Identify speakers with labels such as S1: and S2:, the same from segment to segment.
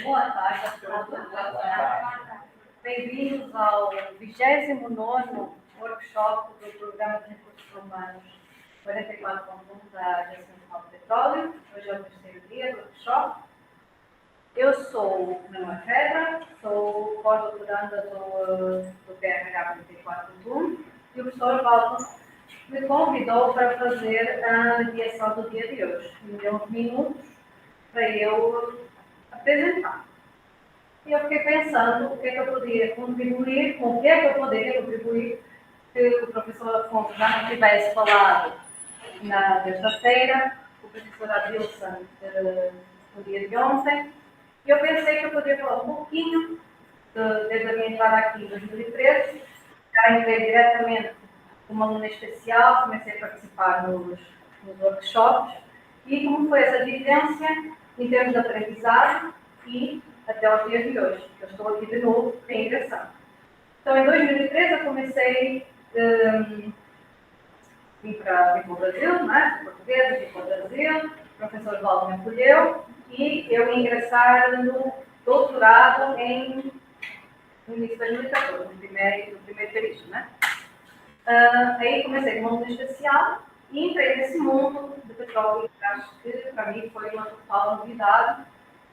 S1: Boa tarde a todos. Bem-vindos ao 29º workshop do Programa de Recursos Humanos 44.1 da Agência Nacional de Petróleo. Hoje é o terceiro dia do workshop. Eu sou Manuela Ferreira, sou pós-doutoranda do PRH 44.1 e o professor Walter me convidou para fazer a mediação do dia de hoje. Me deu uns minutos para eu apresentar. E eu fiquei pensando o que é que eu poderia contribuir, com o que é que eu poderia contribuir se o professor Afonso já não tivesse falado na terça-feira, o professor Adilson no dia de ontem. E eu pensei que eu poderia falar um pouquinho, desde a minha entrada aqui em 2013, já entrei diretamente como aluna especial, comecei a participar nos workshops, e como foi essa vivência em termos de aprendizagem e até aos dias de hoje. Eu estou aqui de novo em ingressão. Então, em 2013, eu comecei vim para o Brasil, né? Português, vim para o Brasil, o professor Valdo me acolheu e eu ia ingressar no doutorado no início de 2014, no primeiro período, né? Aí comecei como aluna especial e entrei nesse mundo de petróleo, que acho que para mim foi uma total novidade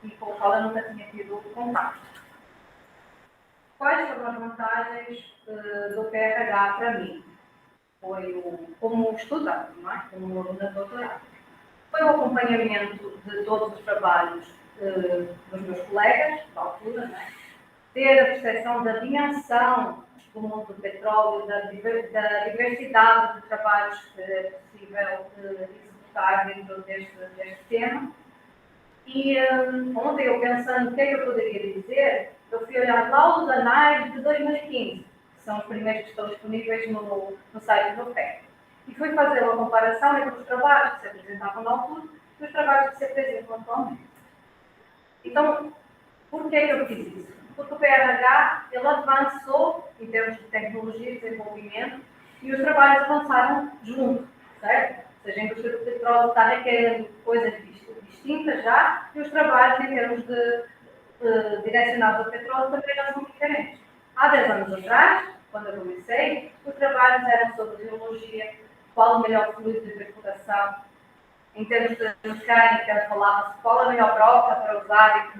S1: e com o qual eu nunca tinha tido contato. Quais foram as vantagens do PRH para mim? Foi como estudante, não é? Como aluna de doutorado. Foi o acompanhamento de todos os trabalhos dos meus colegas, da altura, não é? Ter a percepção da dimensão do mundo do petróleo, da diversidade de trabalhos que é possível executar dentro deste tema. E ontem, eu pensando o que é que eu poderia dizer, eu fui olhar laudos anais de 2015, que são os primeiros que estão disponíveis no site do PEC. E fui fazer uma comparação entre os trabalhos que se apresentavam na altura e os trabalhos que se apresentam atualmente. Então, por que eu fiz isso? Porque o PRH ele avançou em termos de tecnologia e desenvolvimento e os trabalhos avançaram junto, certo? Ou seja, a indústria do petróleo está requerendo coisas distintas já e os trabalhos em termos direcionados ao petróleo também já são diferentes. Há 10 anos atrás, quando eu comecei, os trabalhos eram sobre geologia, qual o melhor fluido de perfuração. Em termos de mecânica, falava-se qual a melhor broca para usar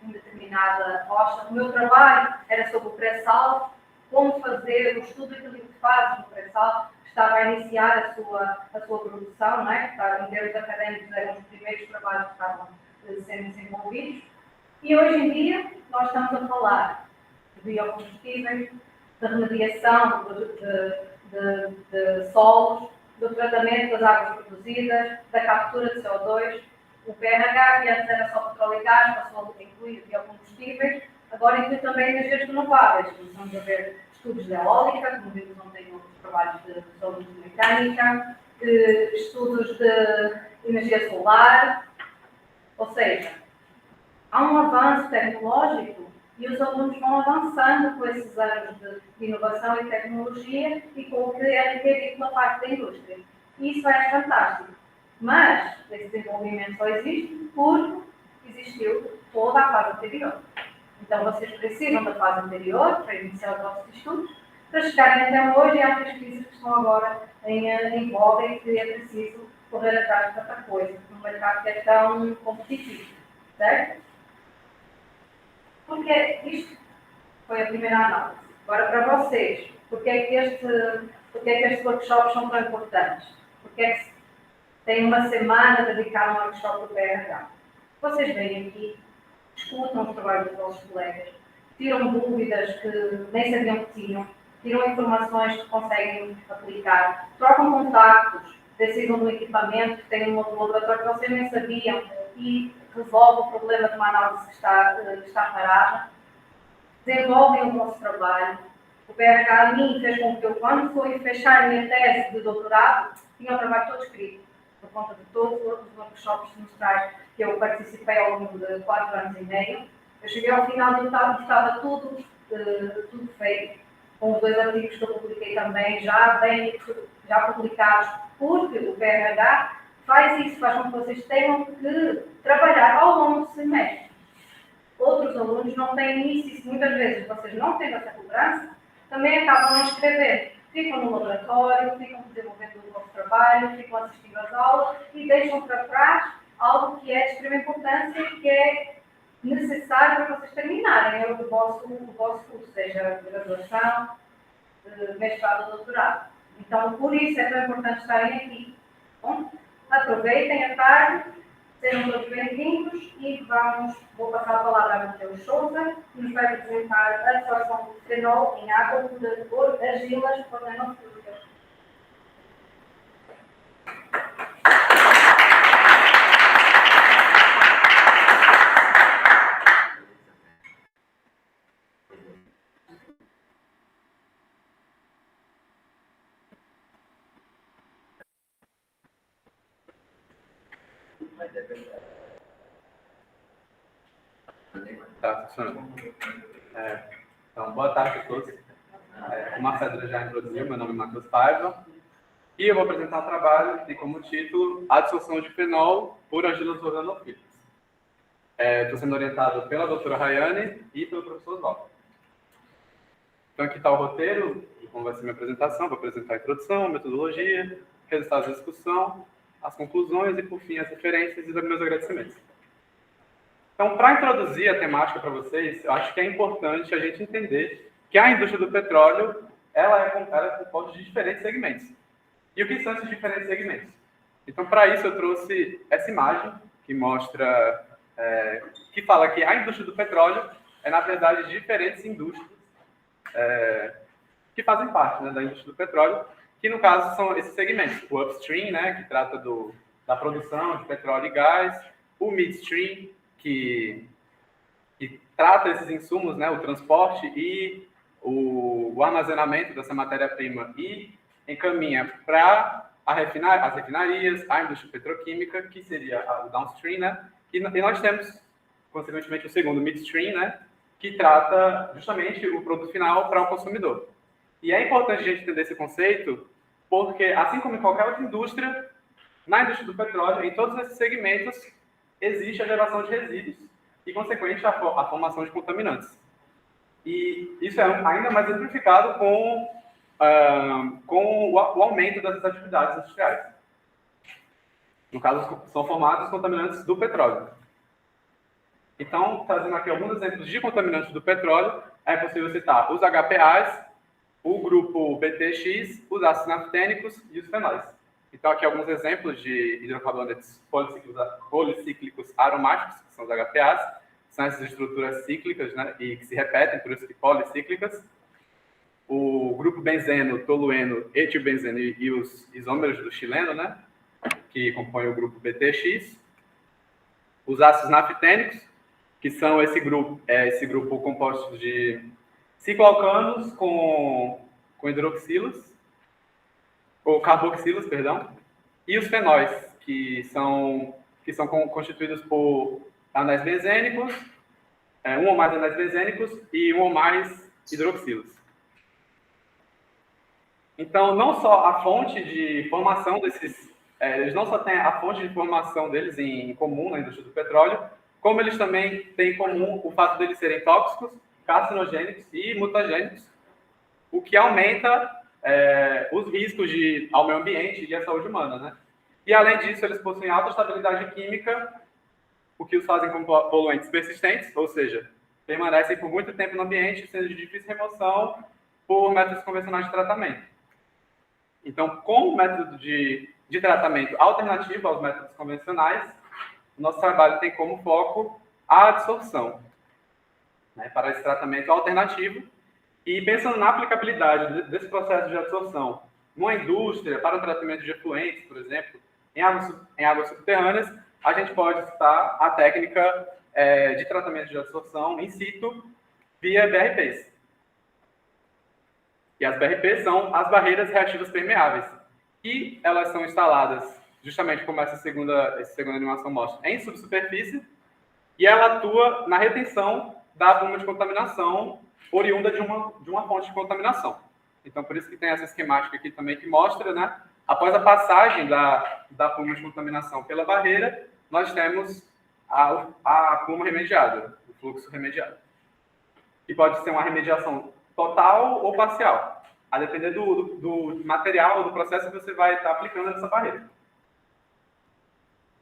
S1: em determinada rocha. O meu trabalho era sobre o pré-sal, como fazer o estudo que faz no pré-sal, que estava a iniciar a sua produção, não é? Em termos académicos, eram os primeiros trabalhos que estavam sendo desenvolvidos. E hoje em dia, nós estamos a falar de biocombustíveis, de remediação de solos, do tratamento das águas produzidas, da captura de CO2. O PRH, que antes era só petróleo e gás, passou a incluir biocombustíveis, agora inclui também energias renováveis. Começamos a ver estudos de eólica, como vimos ontem outros trabalhos sobre mecânica, estudos de energia solar, ou seja, há um avanço tecnológico e os alunos vão avançando com esses anos de inovação e tecnologia e com o que é requerido pela parte da indústria. E isso é fantástico. Mas esse desenvolvimento só existe porque existiu toda a fase anterior. Então vocês precisam da fase anterior para iniciar os vossos estudos, para chegarem até hoje e às pesquisas que estão agora em voga e que é preciso correr atrás de outra coisa, num mercado que é tão competitivo. Certo? Porque isto foi a primeira análise. Agora, para vocês, porque é que estes workshops são tão importantes? Porque é que tem uma semana dedicada a um workshop do PRH? Vocês vêm aqui, escutam os trabalhos dos vossos colegas, tiram dúvidas que nem sabiam que tinham, tiram informações que conseguem aplicar, trocam contactos, precisam de um equipamento que tem um outro laboratório que vocês nem sabiam e resolve o problema de uma análise que está parada, desenvolvem o vosso trabalho. O PRH a mim fez com que eu, quando fui fechar a minha tese de doutorado, tinha o trabalho todo escrito, por conta de todos os workshops semestrais que eu participei ao longo de 4 anos e meio. Eu cheguei ao final do estado e estava tudo feito, com os 2 artigos que eu publiquei também, já publicados, porque o PRH faz com que vocês tenham que trabalhar ao longo do semestre. outros alunos não têm isso, e muitas vezes vocês não têm essa cobrança, também acabam a escrever. Ficam no laboratório, ficam desenvolvendo o nosso trabalho, ficam assistindo às aulas e deixam para trás algo que é de extrema importância e que é necessário para vocês terminarem o vosso curso, seja graduação, mestrado ou doutorado. Então, por isso é tão importante estarem aqui. Bom, aproveitem a tarde, sejam todos bem-vindos e vou passar a palavra a Mateus Souza, que nos vai apresentar a absorção do fenol em água por argilas organofílicas.
S2: Tá funcionando. Então, boa tarde a todos. Como a Cédra já introduziu, meu nome é Matheus Paiva e eu vou apresentar um trabalho que tem como título Absorção de fenol por argilas organofílicas. Estou sendo orientado pela doutora Rayane e pelo professor Oswaldo. Então, aqui está o roteiro de como vai ser minha apresentação. Vou apresentar a introdução, a metodologia, resultados da discussão, as conclusões e, por fim, as referências e os meus agradecimentos. Então, para introduzir a temática para vocês, eu acho que é importante a gente entender que a indústria do petróleo ela é composta de diferentes segmentos. E o que são esses diferentes segmentos? Então, para isso, eu trouxe essa imagem que mostra, que fala que a indústria do petróleo é, na verdade, diferentes indústrias que fazem parte, né, da indústria do petróleo, que, no caso, são esses segmentos. O upstream, né, que trata da produção de petróleo e gás, o midstream, que trata esses insumos, né, o transporte e o armazenamento dessa matéria-prima e encaminha para as refinarias, a indústria petroquímica, que seria o downstream, né, e nós temos, consequentemente, o segundo midstream, né, que trata justamente o produto final para o consumidor. E é importante a gente entender esse conceito, porque, assim como em qualquer outra indústria, na indústria do petróleo, em todos esses segmentos, existe a geração de resíduos e, consequentemente, a formação de contaminantes. E isso é ainda mais amplificado com o aumento dessas atividades industriais. No caso, são formados os contaminantes do petróleo. Então, trazendo aqui alguns exemplos de contaminantes do petróleo, é possível citar os HPAs, o grupo BTX, os ácidos naftênicos e os fenóis. Então, aqui alguns exemplos de hidrocarbonetos policíclicos aromáticos, que são os HPAs, são essas estruturas cíclicas, né, e que se repetem, por isso que policíclicas. O grupo benzeno, tolueno, etilbenzeno e os isômeros do xileno, né, que compõem o grupo BTX. Os ácidos naftênicos, que são esse grupo composto de cicloalcanos com hidroxilos, ou carboxilos, perdão, e os fenóis, que são constituídos por anéis benzênicos, um ou mais anéis benzênicos e um ou mais hidroxilos. Então, não só a fonte de formação desses, eles não só têm a fonte de formação deles em comum na indústria do petróleo, como eles também têm em comum o fato deles serem tóxicos, carcinogênicos e mutagênicos, o que aumenta os riscos ao meio ambiente e à saúde humana, né? E, além disso, eles possuem alta estabilidade química, o que os fazem como poluentes persistentes, ou seja, permanecem por muito tempo no ambiente, sendo de difícil remoção por métodos convencionais de tratamento. Então, com o método de tratamento alternativo aos métodos convencionais, o nosso trabalho tem como foco a absorção, né, para esse tratamento alternativo. E pensando na aplicabilidade desse processo de absorção numa indústria, para o tratamento de efluentes, por exemplo, em águas subterrâneas, a gente pode citar a técnica de tratamento de absorção in situ via BRPs. E as BRPs são as barreiras reativas permeáveis. E elas são instaladas, justamente como essa segunda animação mostra, em subsuperfície, e ela atua na retenção da pluma de contaminação oriunda de uma fonte de contaminação. Então, por isso que tem essa esquemática aqui também que mostra, né, após a passagem da pluma de contaminação pela barreira, nós temos a pluma remediada, o fluxo remediado. E pode ser uma remediação total ou parcial, a depender do material, do processo que você vai estar aplicando nessa barreira.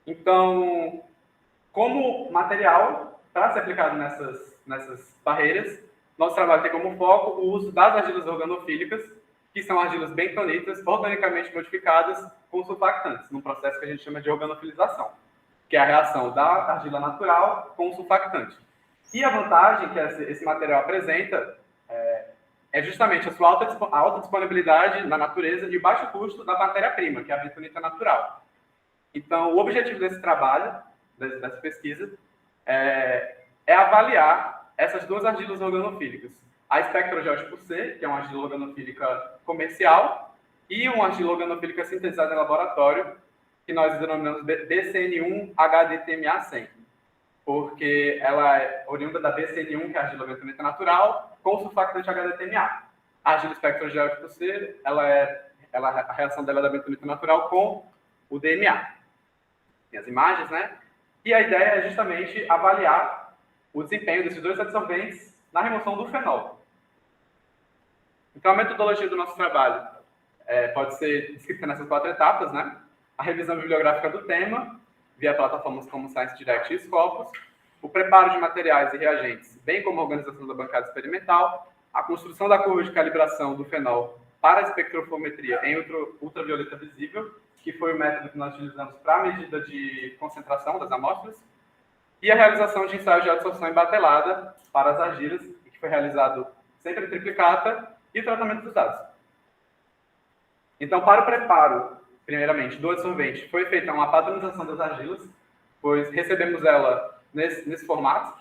S2: Então, como material, para ser aplicado nessas barreiras, nosso trabalho tem como foco o uso das argilas organofílicas, que são argilas bentonitas organicamente modificadas com sulfactantes, num processo que a gente chama de organofilização, que é a reação da argila natural com o sulfactante. E a vantagem que esse material apresenta é justamente a sua alta disponibilidade na natureza e baixo custo da matéria-prima, que é a bentonita natural. Então, o objetivo desse trabalho, dessa pesquisa, é avaliar essas duas argilas organofílicas. A Spectrogel tipo C, que é uma argila organofílica comercial, e uma argila organofílica sintetizada em laboratório, que nós denominamos BCN1-HDTMA100, porque ela é oriunda da BCN1, que é a argila bentonita natural, com o sulfactante HDTMA. A argila Spectrogel tipo C, a reação dela é da bentonita natural com o DMA. Tem as imagens, né? E a ideia é justamente avaliar o desempenho desses dois adsorventes na remoção do fenol. Então, a metodologia do nosso trabalho pode ser descrita nessas 4 etapas, né? A revisão bibliográfica do tema, via plataformas como Science Direct e Scopus, o preparo de materiais e reagentes, bem como a organização da bancada experimental, a construção da curva de calibração do fenol para a espectrofometria em ultravioleta visível, que foi o método que nós utilizamos para a medida de concentração das amostras, e a realização de ensaios de adsorção embatelada para as argilas, que foi realizado sempre em triplicata, e o tratamento dos dados. Então, para o preparo, primeiramente, do adsorvente, foi feita uma padronização das argilas, pois recebemos ela nesse formato,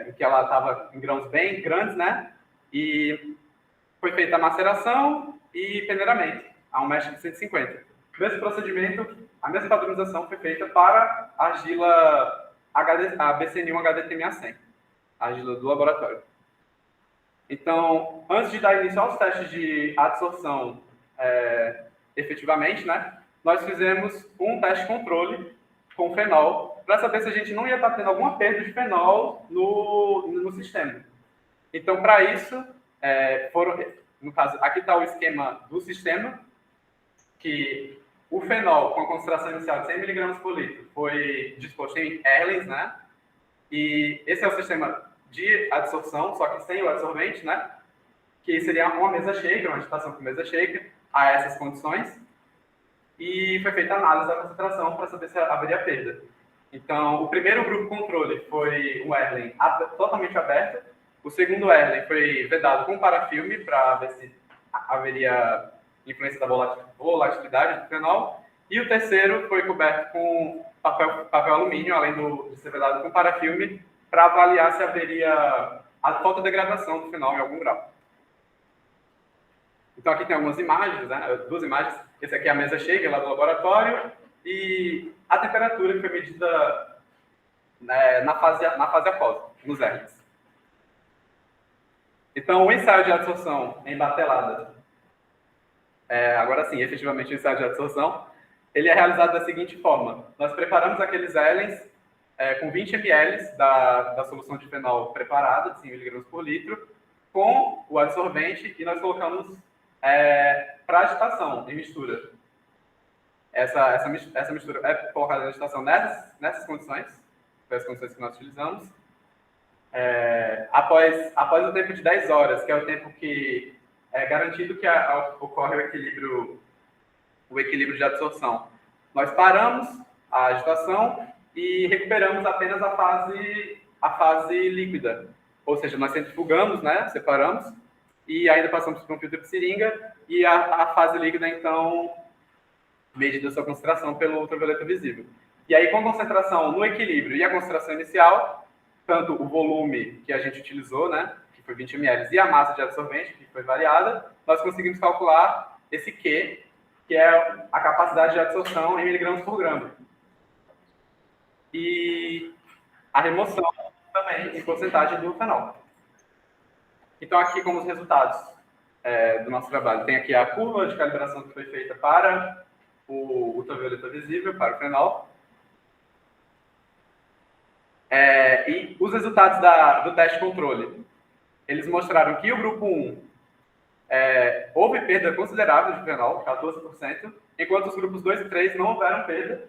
S2: em que ela estava em grãos bem grandes, né? E foi feita a maceração e peneiramento, a um mesh de 150. Nesse procedimento, a mesma padronização foi feita para a argila a BCN1-HDTMA100, a argila do laboratório. Então, antes de dar início aos testes de adsorção efetivamente, né, nós fizemos um teste controle com fenol para saber se a gente não ia estar tendo alguma perda de fenol no sistema. Então, para isso, no caso, aqui está o esquema do sistema, que o fenol com a concentração inicial de 100 mg por litro foi disposto em Erlens, né? E esse é o sistema de adsorção, só que sem o adsorvente, né? Que seria uma mesa shaker, uma agitação com mesa shaker, a essas condições. E foi feita a análise da concentração para saber se haveria perda. Então, o primeiro grupo controle foi um Erlen totalmente aberto. O segundo Erlen foi vedado com parafilme para ver se haveria influência da volatilidade do fenol. E o terceiro foi coberto com papel alumínio, além de ser vedado com parafilme, para avaliar se haveria a fotodegradação do fenol em algum grau. Então, aqui tem algumas imagens, né? 2 imagens. Esse aqui é a mesa shaker lá do laboratório e a temperatura que foi medida na fase aquosa, nos Erlens. Então, o ensaio de adsorção em batelada, agora sim, efetivamente o ensaio de adsorção, ele é realizado da seguinte forma. Nós preparamos aqueles Erlens com 20 ml da solução de fenol preparada, de 100 mg por litro, com o adsorvente, e nós colocamos para agitação, em mistura. Essa mistura é colocada em agitação nessas condições, foi as condições que nós utilizamos, após o tempo de 10 horas, que é o tempo que é garantido que ocorre o equilíbrio de adsorção. Nós paramos a agitação e recuperamos apenas a fase líquida, ou seja, nós centrifugamos, né, separamos, e ainda passamos por um filtro de seringa, e a fase líquida, então, medida a sua concentração pelo ultravioleta visível. E aí, com a concentração no equilíbrio e a concentração inicial, tanto o volume que a gente utilizou, né, que foi 20 ml, e a massa de adsorvente, que foi variada, nós conseguimos calcular esse Q, que é a capacidade de adsorção em miligramas por grama. E a remoção também em porcentagem do fenol. Então, aqui como os resultados do nosso trabalho, tem aqui a curva de calibração que foi feita para o ultravioleta visível, para o fenol. E os resultados do teste controle, eles mostraram que o grupo 1 houve perda considerável de fenol, 14%, enquanto os grupos 2 e 3 não houveram perda.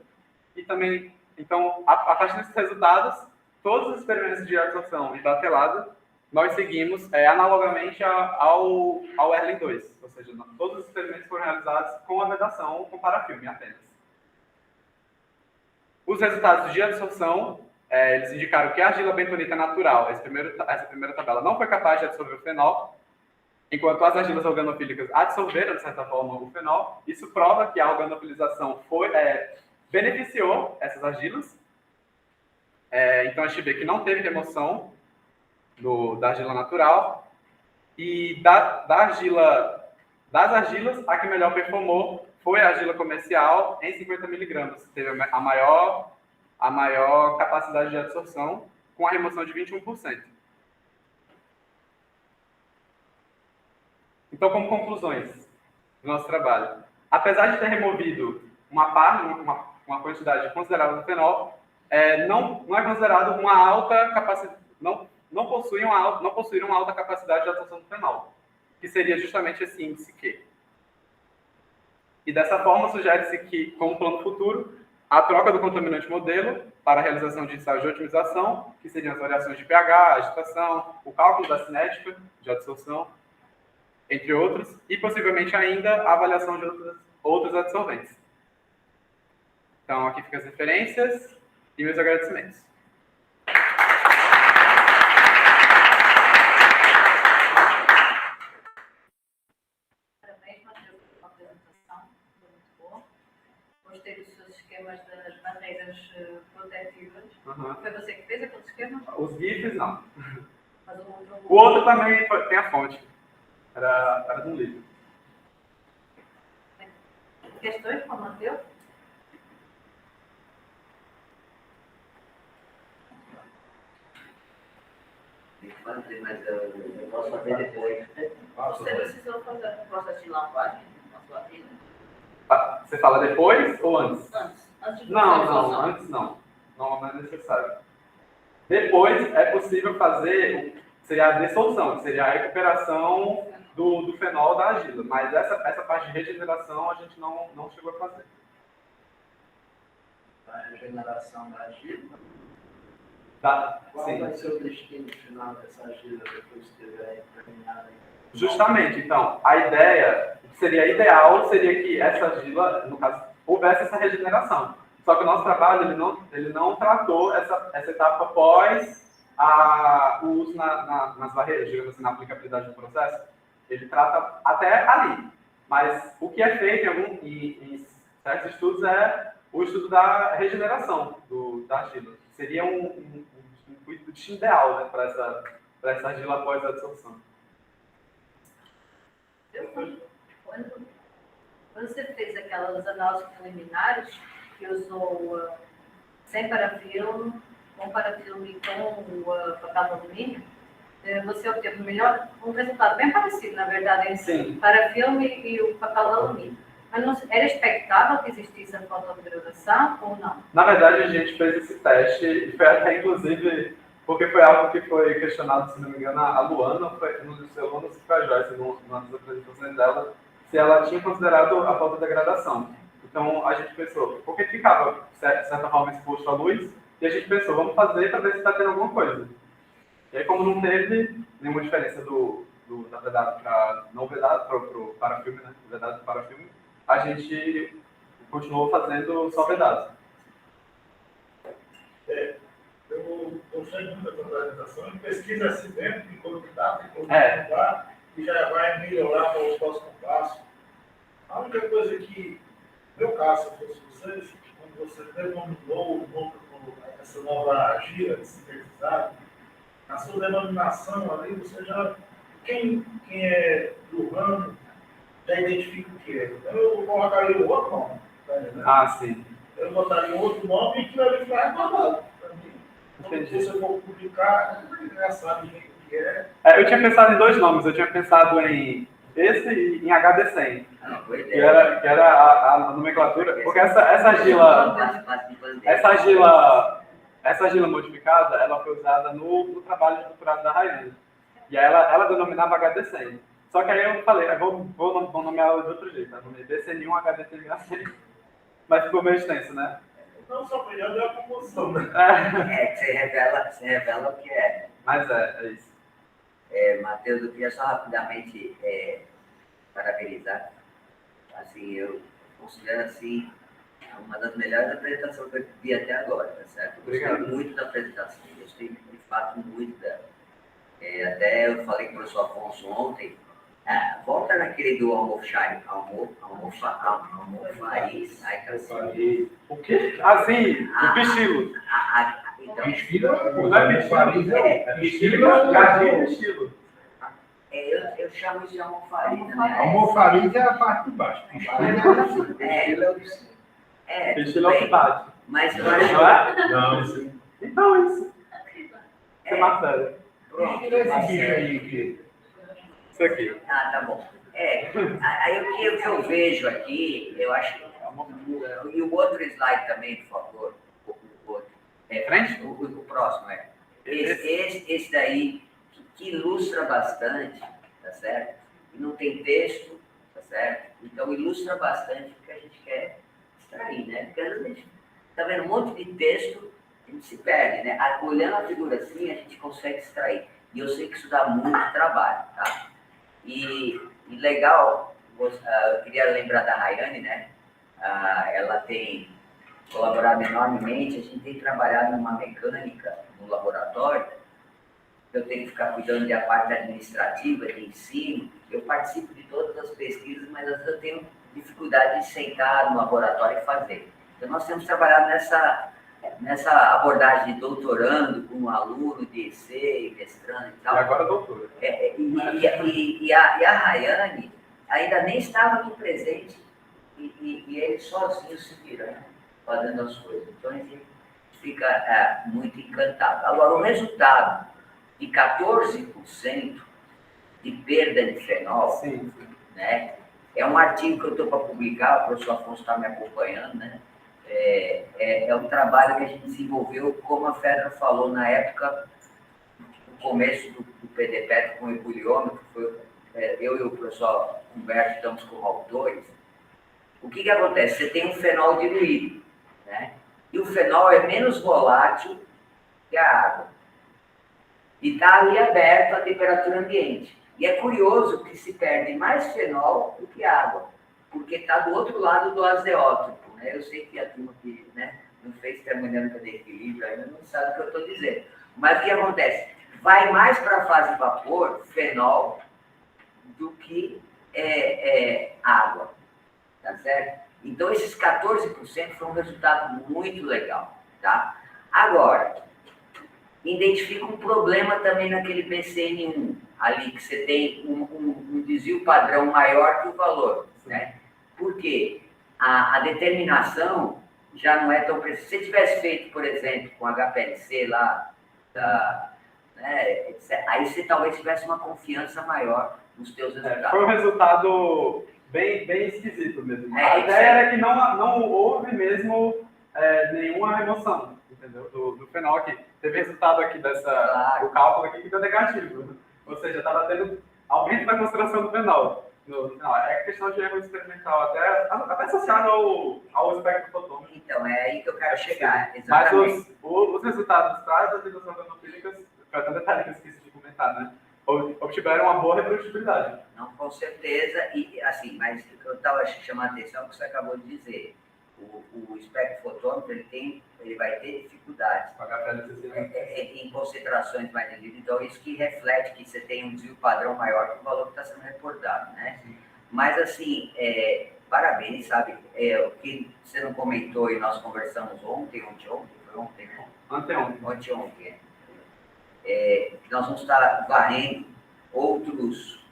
S2: E também, então, a partir desses resultados, todos os experimentos de absorção e batelada, nós seguimos analogamente ao Erlen 2, ou seja, todos os experimentos foram realizados com a vedação com parafilme apenas. Os resultados de absorção, eles indicaram que a argila bentonita natural, essa primeira tabela, não foi capaz de absorver o fenol, enquanto as argilas organofílicas absorveram, de certa forma, o fenol. Isso prova que a organofilização beneficiou essas argilas. Então, a gente vê que não teve remoção da argila natural. E das argilas, a que melhor performou foi a argila comercial em 50 miligramas. Teve a maior capacidade de absorção, com a remoção de 21%. Então, como conclusões do nosso trabalho, apesar de ter removido uma quantidade considerável do fenol, não é considerado uma alta capacidade, não possuíram uma alta capacidade de absorção do fenol, que seria justamente esse índice Q. E dessa forma, sugere-se que, como plano futuro, a troca do contaminante modelo para a realização de ensaios de otimização, que seriam as variações de pH, agitação, o cálculo da cinética de absorção, entre outros, e possivelmente ainda a avaliação de outros adsorventes. Então, aqui ficam as referências e meus agradecimentos.
S1: Parabéns, Matheus, pela apresentação, foi muito boa. Gostei dos seus esquemas das barreiras protetivas.
S2: Uhum.
S1: Foi você que fez aquele esquema?
S2: Os GIFs, não.
S1: Mas
S2: O outro também tem a fonte. Era de um livro.
S1: Questões para o Matheus?
S3: Tem que fazer, mas eu posso fazer depois.
S1: Você precisou fazer um processo de lavagem na sua vida?
S2: Você fala depois ou antes?
S1: Antes de
S2: Não, antes não. Não é necessário. Depois é possível fazer, seria a dissolução, que seria a recuperação do fenol da argila, mas essa parte de regeneração a gente não chegou a fazer.
S3: A regeneração da argila. Qual
S2: Sim.
S3: vai ser o destino final dessa argila depois que estiver terminada?
S2: Justamente, então, a ideia, o que seria ideal, seria que essa argila, no caso, houvesse essa regeneração. Só que o nosso trabalho, ele não tratou essa etapa após o uso nas barreiras, digamos assim, na aplicabilidade do processo. Ele trata até ali. Mas o que é feito em certos estudos é o estudo da regeneração da argila. Seria um destino ideal, né, para essa argila após a absorção.
S1: Quando você fez aquelas análises preliminares, que usou sem parafilme, com parafilme e com papel alumínio, você obteve um resultado bem parecido, na verdade, entre o parafilme e o papel alumínio. Mas não, era expectável que existisse a fotodegradação ou não?
S2: Na verdade, a gente fez esse teste, e foi até, inclusive, porque foi algo que foi questionado, se não me engano, a Luana, no seu aluno, se foi a Joyce, numa das apresentações dela, se ela tinha considerado a fotodegradação. Então, a gente pensou, porque ficava, de certa forma, exposto à luz, e a gente pensou, vamos fazer para ver se está tendo alguma coisa. E aí, como não teve nenhuma diferença da vedada para não vedado, para o parafilme, né? Vedado para parafilme, a gente continuou fazendo só vedado.
S4: Eu gostei muito da tua apresentação. Pesquisa assim dentro, em quantidade, e já vai melhorar para o próximo passo. A única coisa que, no meu caso, se fosse vocês, quando você denominou essa nova argila sintetizada, a sua denominação ali, você já. Quem é do ramo já identifica o que é. Então, eu colocaria o outro nome. Tá,
S2: sim.
S4: Eu botaria outro nome e aquilo ali vai guardado.
S2: Entendi.
S4: Se você for publicar, já sabe o que é.
S2: Eu tinha pensado em dois nomes. Eu tinha pensado em esse e em HD100. Que era a nomenclatura. Porque essa argila essa argila modificada, ela foi usada no trabalho de doutorado da Rayane. E aí ela denominava HD100. Só que aí eu falei, vou nomear ela de outro jeito, tá? Nomeei BC1 HDTMA100. Mas ficou meio extenso, né?
S4: Não, só para já deu a promoção, né?
S5: Você revela o que é.
S2: Mas é isso.
S5: Matheus, eu queria só rapidamente parabenizar. Assim, eu considero assim uma das melhores apresentações que eu vi até agora, tá certo? Eu gostei muito da apresentação, gostei de fato muito dela. Até eu falei com o professor Afonso ontem, volta naquele do almofariz,
S2: O quê? Ah, sim, o pichilo.
S5: Então,
S4: Piscina
S2: Não é pichilo,
S4: é
S2: pichilo é gatinho pichilo.
S5: eu chamo isso de almofariz, né?
S4: almofariz é a parte de baixo. Piscina é o de cima.
S2: Pichilo é o que bate.
S5: Mas eu
S2: Não
S5: acho...
S2: é?
S4: Não, isso
S2: Então isso. Isso é matéria.
S5: Pronto,
S2: Isso aqui.
S5: tá bom. Aí o que eu vejo aqui, eu acho... E o outro slide também, por favor. O outro.
S2: Frente?
S5: O próximo, Esse daí, que ilustra bastante, tá certo? E não tem texto, tá certo? Então ilustra bastante o que a gente quer extrair, né? Porque às vezes a gente tá vendo um monte de texto, a gente se perde, né? Olhando a figura assim, a gente consegue extrair. E eu sei que isso dá muito trabalho, tá? E legal, eu queria lembrar da Rayane, né? Ela tem colaborado enormemente, a gente tem trabalhado numa mecânica no laboratório, eu tenho que ficar cuidando da parte administrativa, de ensino, eu participo de todas as pesquisas, mas às vezes eu tenho dificuldade de sentar no laboratório e fazer. Então nós temos trabalhado nessa abordagem de doutorando com um aluno de EC, mestrando e tal.
S2: E agora doutora.
S5: E a Rayane ainda nem estava aqui presente e ele sozinho se virando, fazendo as coisas. Então a gente fica muito encantado. Agora, o resultado de 14% de perda de fenol,
S2: Sim.
S5: né? É um artigo que eu estou para publicar, o professor Afonso está me acompanhando, né? É um trabalho que a gente desenvolveu, como a Fedra falou na época, no começo do PDPET com o ebuliômetro, eu e o professor Humberto estamos como autores. O que acontece? Você tem um fenol diluído, né? E o fenol é menos volátil que a água. E está ali aberto à temperatura ambiente. E é curioso que se perde mais fenol do que água, porque está do outro lado do azeótropo, né? Eu sei que a turma que, né, não fez termodinâmica de equilíbrio ainda não sabe o que eu estou dizendo. Mas o que acontece? Vai mais para a fase de vapor, fenol, do que água, tá certo? Então, esses 14% foi um resultado muito legal, tá? Agora, identifica um problema também naquele BCN1, ali que você tem um desvio padrão maior que o valor, né? Por quê? A determinação já não é tão precisa. Se você tivesse feito, por exemplo, com HPLC lá, né, aí você talvez tivesse uma confiança maior nos teus resultados.
S2: Foi um resultado bem esquisito mesmo. A ideia era que não houve mesmo nenhuma remoção, entendeu? Do fenol aqui. Teve resultado aqui do cálculo aqui que deu negativo. Ou seja, estava tendo aumento da concentração do fenol. No final. É questão de erro experimental, até associado ao espectro fotônico.
S5: Então, é aí que eu quero chegar. Exatamente.
S2: Mas os resultados das reduções organofílicas, foi até um detalhe que eu esqueci de comentar, né? Obtiveram uma boa reprodutibilidade.
S5: Não, com certeza, e assim, mas eu estava chamando a atenção que você acabou de dizer. O espectro fotônico, ele vai ter dificuldades em concentrações mais diluídas, então isso que reflete que você tem um desvio padrão maior que o valor que está sendo reportado, né? Sim. Mas assim, parabéns, sabe? O que você não comentou e nós conversamos ontem, foi ontem, né? Ontem. Nós vamos estar varrendo outros,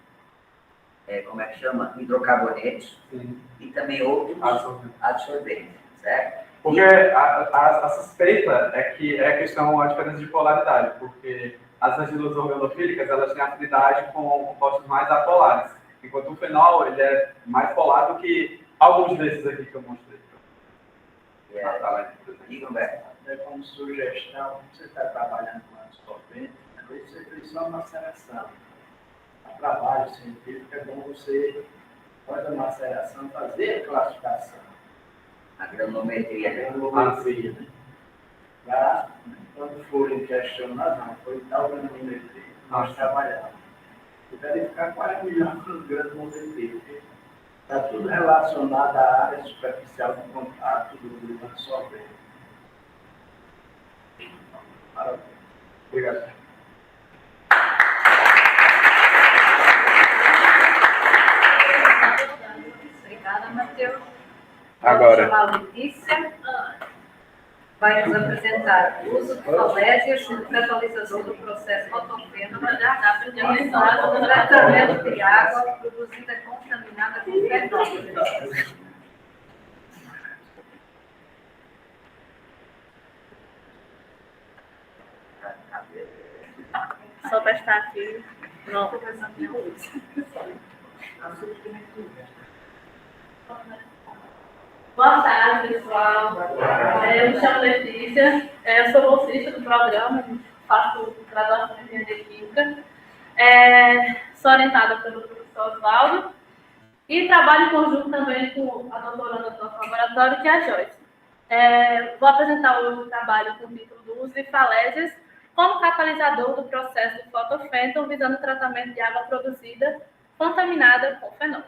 S5: como é que chama? Hidrocarbonetos. Sim. E também outros absorventes, certo?
S2: Porque a suspeita é que é a diferença de polaridade, porque as argilas organofílicas, elas têm afinidade com compostos mais apolares, enquanto o fenol, ele é mais polar do que alguns desses aqui que eu mostrei.
S5: Diga, Humberto.
S3: É como sugestão, você está trabalhando com absorvente, talvez você fez só maceração. A trabalho científico é bom você, após a maceração, fazer a classificação.
S5: A granometria.
S3: A granometria, né? Para, quando forem questionar, não, foi tal granometria que nós trabalhamos. E verificar qual é a melhor granometria. Está tudo relacionado à área superficial de contato do absorvente. Parabéns.
S2: Obrigado.
S1: Obrigada, Matheus.
S2: Agora.
S1: Vamos chamar a Letícia. Vai nos apresentar o uso de falésias e catalisação do processo fotofeno no tratamento de água produzida contaminada com fenóis.
S6: Só para estar aqui. Não. Boa tarde, pessoal. Eu me chamo Letícia, eu sou bolsista do programa, faço graduação em Engenharia Química. Sou orientada pelo professor Osvaldo e trabalho em conjunto também com a doutoranda do nosso laboratório, que é a Joyce. Vou apresentar hoje o trabalho com o título do uso de falésias como catalisador do processo de fotofêton, visando o tratamento de água produzida contaminada com fenol.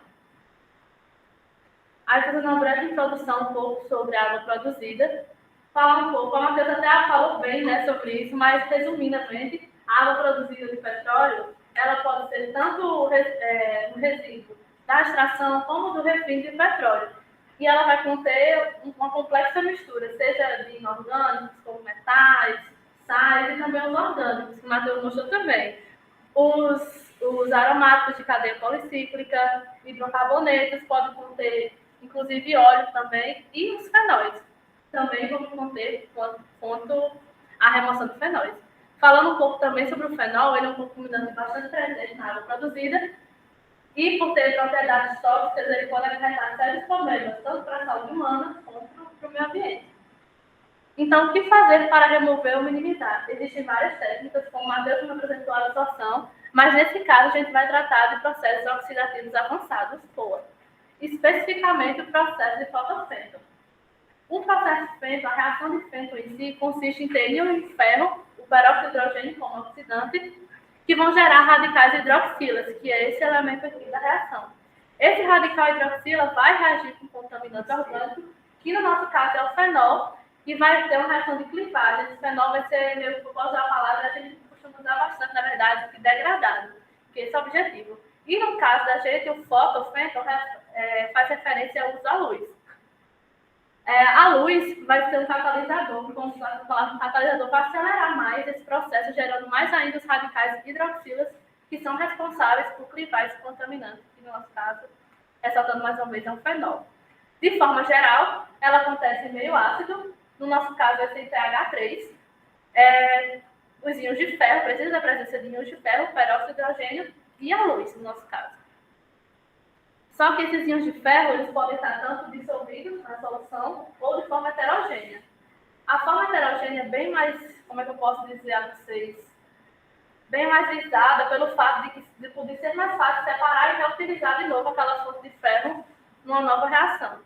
S6: Aí, fazendo uma breve introdução um pouco sobre a água produzida, falar um pouco, a Matheus até falou bem, né, sobre isso, mas resumidamente, a água produzida de petróleo, ela pode ser tanto no resíduo da extração como do refino de petróleo. E ela vai conter uma complexa mistura, seja de inorgânicos, como metais, sais e também os orgânicos, que o Matheus mostrou também. Os aromáticos de cadeia policíclica, hidrocarbonetos, podem conter, inclusive, óleo também, e os fenóis. Também vão conter quanto à remoção de fenóis. Falando um pouco também sobre o fenol, ele é um contaminante bastante presente na água produzida, e por ter propriedades tóxicas, ele pode acarretar sérios problemas, tanto para a saúde humana quanto para o meio ambiente. Então, o que fazer para remover ou minimizar? Existem várias técnicas, como o Matheus me apresentou a absorção, mas nesse caso a gente vai tratar de processos oxidativos avançados, POA, especificamente o processo de fotofêton. O processo de fêton, a reação de fêton em si, consiste em ter íon de ferro, o peróxido de hidrogênio como oxidante, que vão gerar radicais hidroxilas, que é esse elemento aqui da reação. Esse radical hidroxila vai reagir com contaminante orgânico, que no nosso caso é o fenol, e vai ter uma reação de clivagem. Esse fenol vai ser, eu posso usar a palavra, a gente costuma usar bastante, na verdade, que degradado, que esse é o objetivo. E no caso da gente, o fotofêton faz referência ao uso da luz. A luz vai ser um catalisador, como se falar, um catalisador para acelerar mais esse processo, gerando mais ainda os radicais hidroxilas, que são responsáveis por clivar esse contaminante, que no nosso caso, ressaltando mais uma vez, é um fenol. De forma geral, ela acontece em meio ácido, no nosso caso vai ser em pH 3. Os íons de ferro, precisa da presença de íons de ferro, peróxido de hidrogênio e a luz, no nosso caso. Só que esses íons de ferro, eles podem estar tanto dissolvidos na solução ou de forma heterogênea. A forma heterogênea é bem mais, como é que eu posso dizer a vocês, bem mais visada pelo fato de poder ser mais fácil separar e reutilizar de novo aquela fonte de ferro numa nova reação.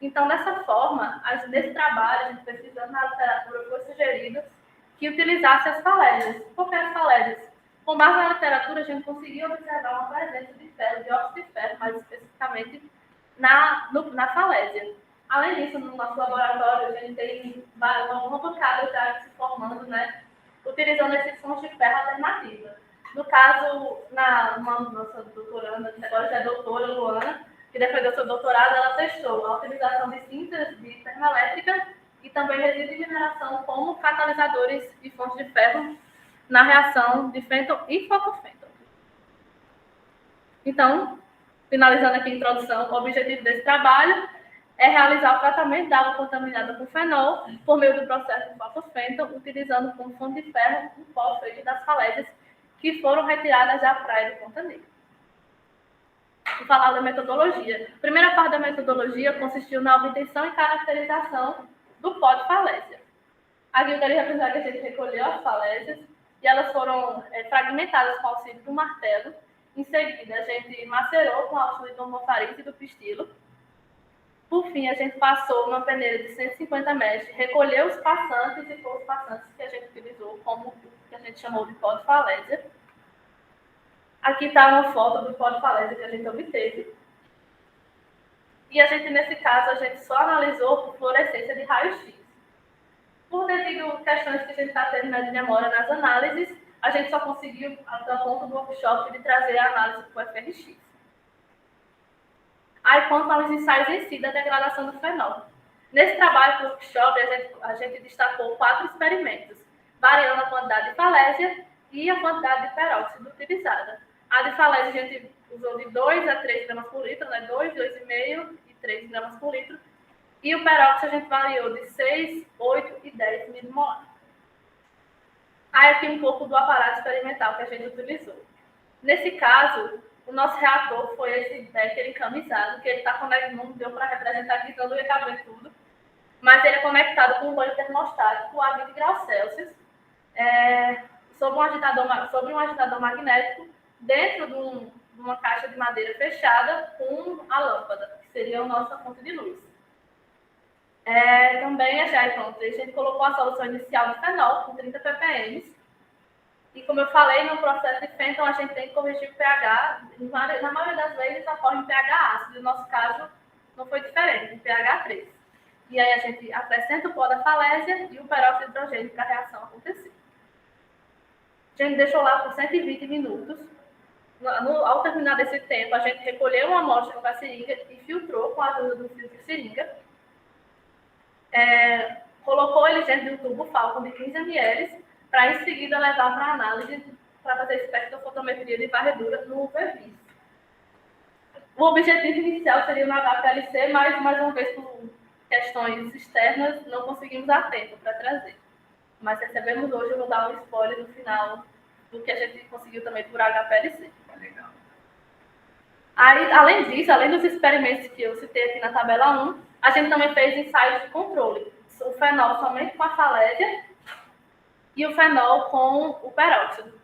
S6: Então, dessa forma, nesse trabalho, a gente pesquisando na literatura, foi sugerido que utilizasse as falésias. Por que as falésias? Com base na literatura, a gente conseguiu observar uma presença de ferro, dióxido de ferro, mais especificamente na falésia. Além disso, no nosso laboratório, a gente tem uma bancada já se formando, né, utilizando esses fontes de ferro alternativas. No caso, nossa doutoranda, que agora já é doutora, Luana, que defendeu seu doutorado, ela testou a utilização de cintas de termoelétrica e também resíduos de mineração como catalisadores de fontes de ferro na reação de fêton e fotofêton. Então, finalizando aqui a introdução, o objetivo desse trabalho é realizar o tratamento da água contaminada com fenol por meio do processo de fotofêton, utilizando como fonte de ferro um pó feito das falésias que foram retiradas da praia de Ponta Negra. e falar da metodologia. A primeira parte da metodologia consistiu na obtenção e caracterização do pó de falésia. Aqui eu queria apresentar que a gente recolheu as falésias e elas foram fragmentadas com o auxílio do martelo. Em seguida, a gente macerou com o auxílio do almofariz e do pistilo. Por fim, a gente passou numa peneira de 150 mesh, recolheu os passantes e foram os passantes que a gente utilizou como o que a gente chamou de pó de falésia. Aqui está uma foto do pó de falésia que a gente obteve. E a gente, nesse caso, a gente só analisou por fluorescência de raio-x. Por devido a questões que a gente está tendo de memória nas análises, a gente só conseguiu, até o ponto do workshop, de trazer a análise com FRX. Aí, quanto aos ensaios em si da degradação do fenol. Nesse trabalho do workshop, a gente destacou 4 experimentos, variando a quantidade de falésia e a quantidade de peróxido utilizada. A de falésia a gente usou de 2 a 3 gramas por litro, né? 2, 2,5 e 3 gramas por litro. E o peróxido a gente variou de 6, 8 e 10 milimolar. Aí aqui um pouco do aparato experimental que a gente utilizou. Nesse caso, o nosso reator foi esse Becker encamisado, que ele está conectado, não deu para representar aqui, então não ia caber tudo, mas ele é conectado com um banho termostático a 20 graus Celsius, sobre um agitador magnético, dentro de uma caixa de madeira fechada com a lâmpada, que seria a nossa fonte de luz. Também a gente colocou a solução inicial de fenol com 30 ppm. E como eu falei, no processo de Fenton, a gente tem que corrigir o pH. Na maioria das vezes, ocorre em pH ácido. No nosso caso, não foi diferente, em pH 3. E aí a gente acrescenta o pó da falésia e o peróxido de hidrogênio para a reação acontecer. A gente deixou lá por 120 minutos. Ao terminar desse tempo, a gente recolheu uma amostra com a seringa e filtrou com a ajuda do filtro de seringa. Colocou ele dentro de um tubo Falcon de 15 ml, para em seguida levar para análise para fazer espectrofotometria de varredura no UV-Vis. O objetivo inicial seria no HPLC, mas mais uma vez por questões externas não conseguimos a tempo para trazer. Mas recebemos hoje, eu vou dar um spoiler no final do que a gente conseguiu também por HPLC.
S5: Legal.
S6: Aí, além disso, além dos experimentos que eu citei aqui na tabela 1, a gente também fez ensaios de controle. O fenol somente com a falésia e o fenol com o peróxido.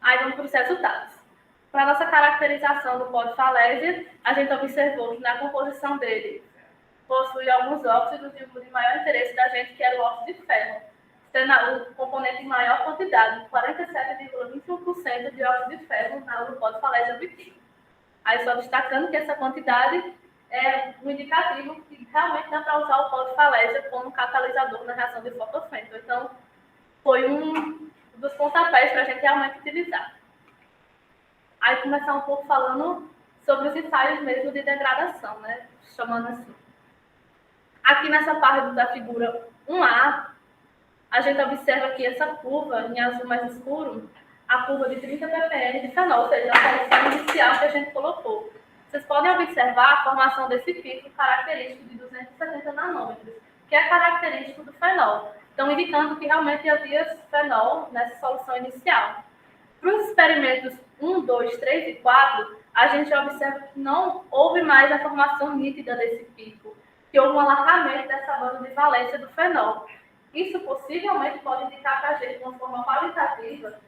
S6: Aí vamos para os resultados. Para a nossa caracterização do pó de falésia, a gente observou que na composição dele possui alguns óxidos e o de maior interesse da gente, que era o óxido de ferro, sendo o componente em maior quantidade, 47,21% de óxido de ferro no pó de falésia obtido. Aí só destacando que essa quantidade é um indicativo que realmente dá para usar o pó de falésia como catalisador na reação de Fenton. Então, foi um dos pontapés para a gente realmente utilizar. Aí, começar um pouco falando sobre os ensaios mesmo de degradação, né? Chamando assim. Aqui nessa parte da figura 1A, a gente observa aqui essa curva em azul mais escuro, a curva de 30 ppm de fenol, ou seja, a solução inicial que a gente colocou. Vocês podem observar a formação desse pico característico de 270 nanômetros, que é característico do fenol. Então, indicando que realmente havia fenol nessa solução inicial. Para os experimentos 1, 2, 3 e 4, a gente observa que não houve mais a formação nítida desse pico, que houve um alargamento dessa banda de valência do fenol. Isso possivelmente pode indicar para a gente de uma forma qualitativa.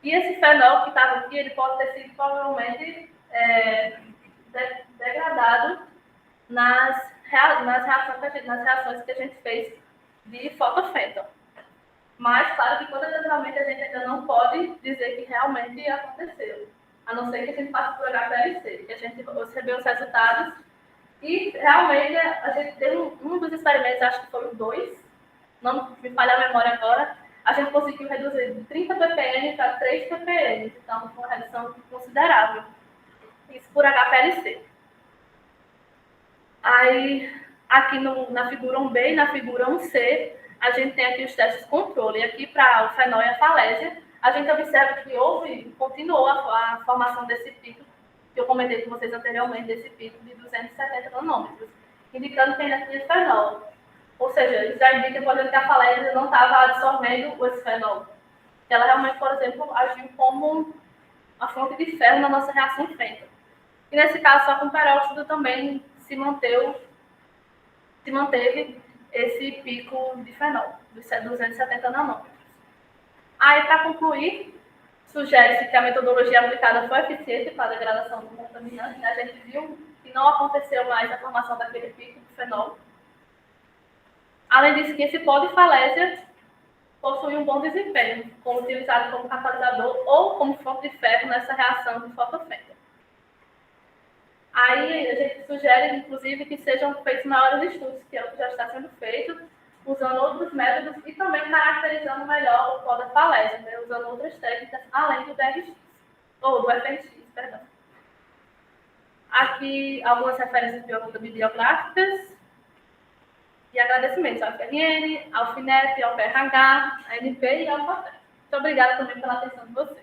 S6: E esse fenol que estava aqui, ele pode ter sido provavelmente degradado nas reações que a gente fez de Fenton. Mas, claro que quantitativamente a gente ainda não pode dizer que realmente aconteceu. A não ser que a gente passe por HPLC, que a gente recebeu os resultados. E, realmente, a gente teve um dos experimentos, acho que foi o 2, não me falha a memória agora, a gente conseguiu reduzir de 30 ppm para 3 ppm. Então, foi uma redução considerável. Isso por HPLC. Aí, aqui na figura 1B e na figura 1C, a gente tem aqui os testes controle. E aqui, para o fenol e a falésia, a gente observa que continuou a formação desse pico, que eu comentei com vocês anteriormente, desse pico de 270 nanômetros, indicando que ainda tinha fenol. Ou seja, isso já indica, por exemplo, que a falésia não estava absorvendo esse fenol. Ela realmente, por exemplo, agiu como a fonte de ferro na nossa reação química. E nesse caso, só com peróxido também se manteve esse pico de fenol, dos 270 nanômetros. Aí, para concluir, sugere-se que a metodologia aplicada foi eficiente para a degradação do contaminante, né? A gente viu que não aconteceu mais a formação daquele pico de fenol. Além disso, que esse pó de falésia possui um bom desempenho, como utilizado como catalisador ou como fonte de ferro nessa reação de fotofenda. Aí a gente sugere, inclusive, que sejam feitos maiores estudos, que é o que já está sendo feito, usando outros métodos e também caracterizando melhor o pó da falésia, né? Usando outras técnicas além do DRX, ou do FNX, perdão. Aqui algumas referências bibliográficas e agradecimentos ao FRN, ao FINEP, ao PRH, à ANP e ao FATEC. Muito obrigada também pela atenção de vocês.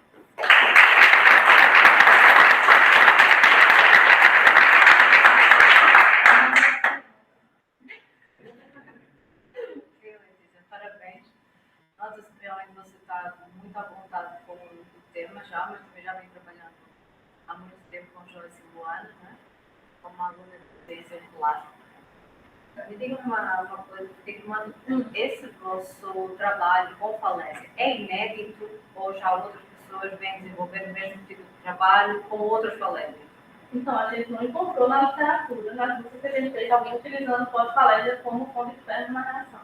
S1: Parabéns. Nota-se realmente você está muito à vontade com o tema já, mas também já vem trabalhando há muito tempo com jovens simulados, né? Como aluna de ciência regular. Me diga uma coisa, esse vosso trabalho com falésia é inédito ou já outras pessoas vêm desenvolvendo o mesmo tipo de trabalho com outras falésias?
S6: Então, a gente não encontrou na literatura, mas você a gente fez alguém utilizando pós-falésia como fonte de ferro na reação.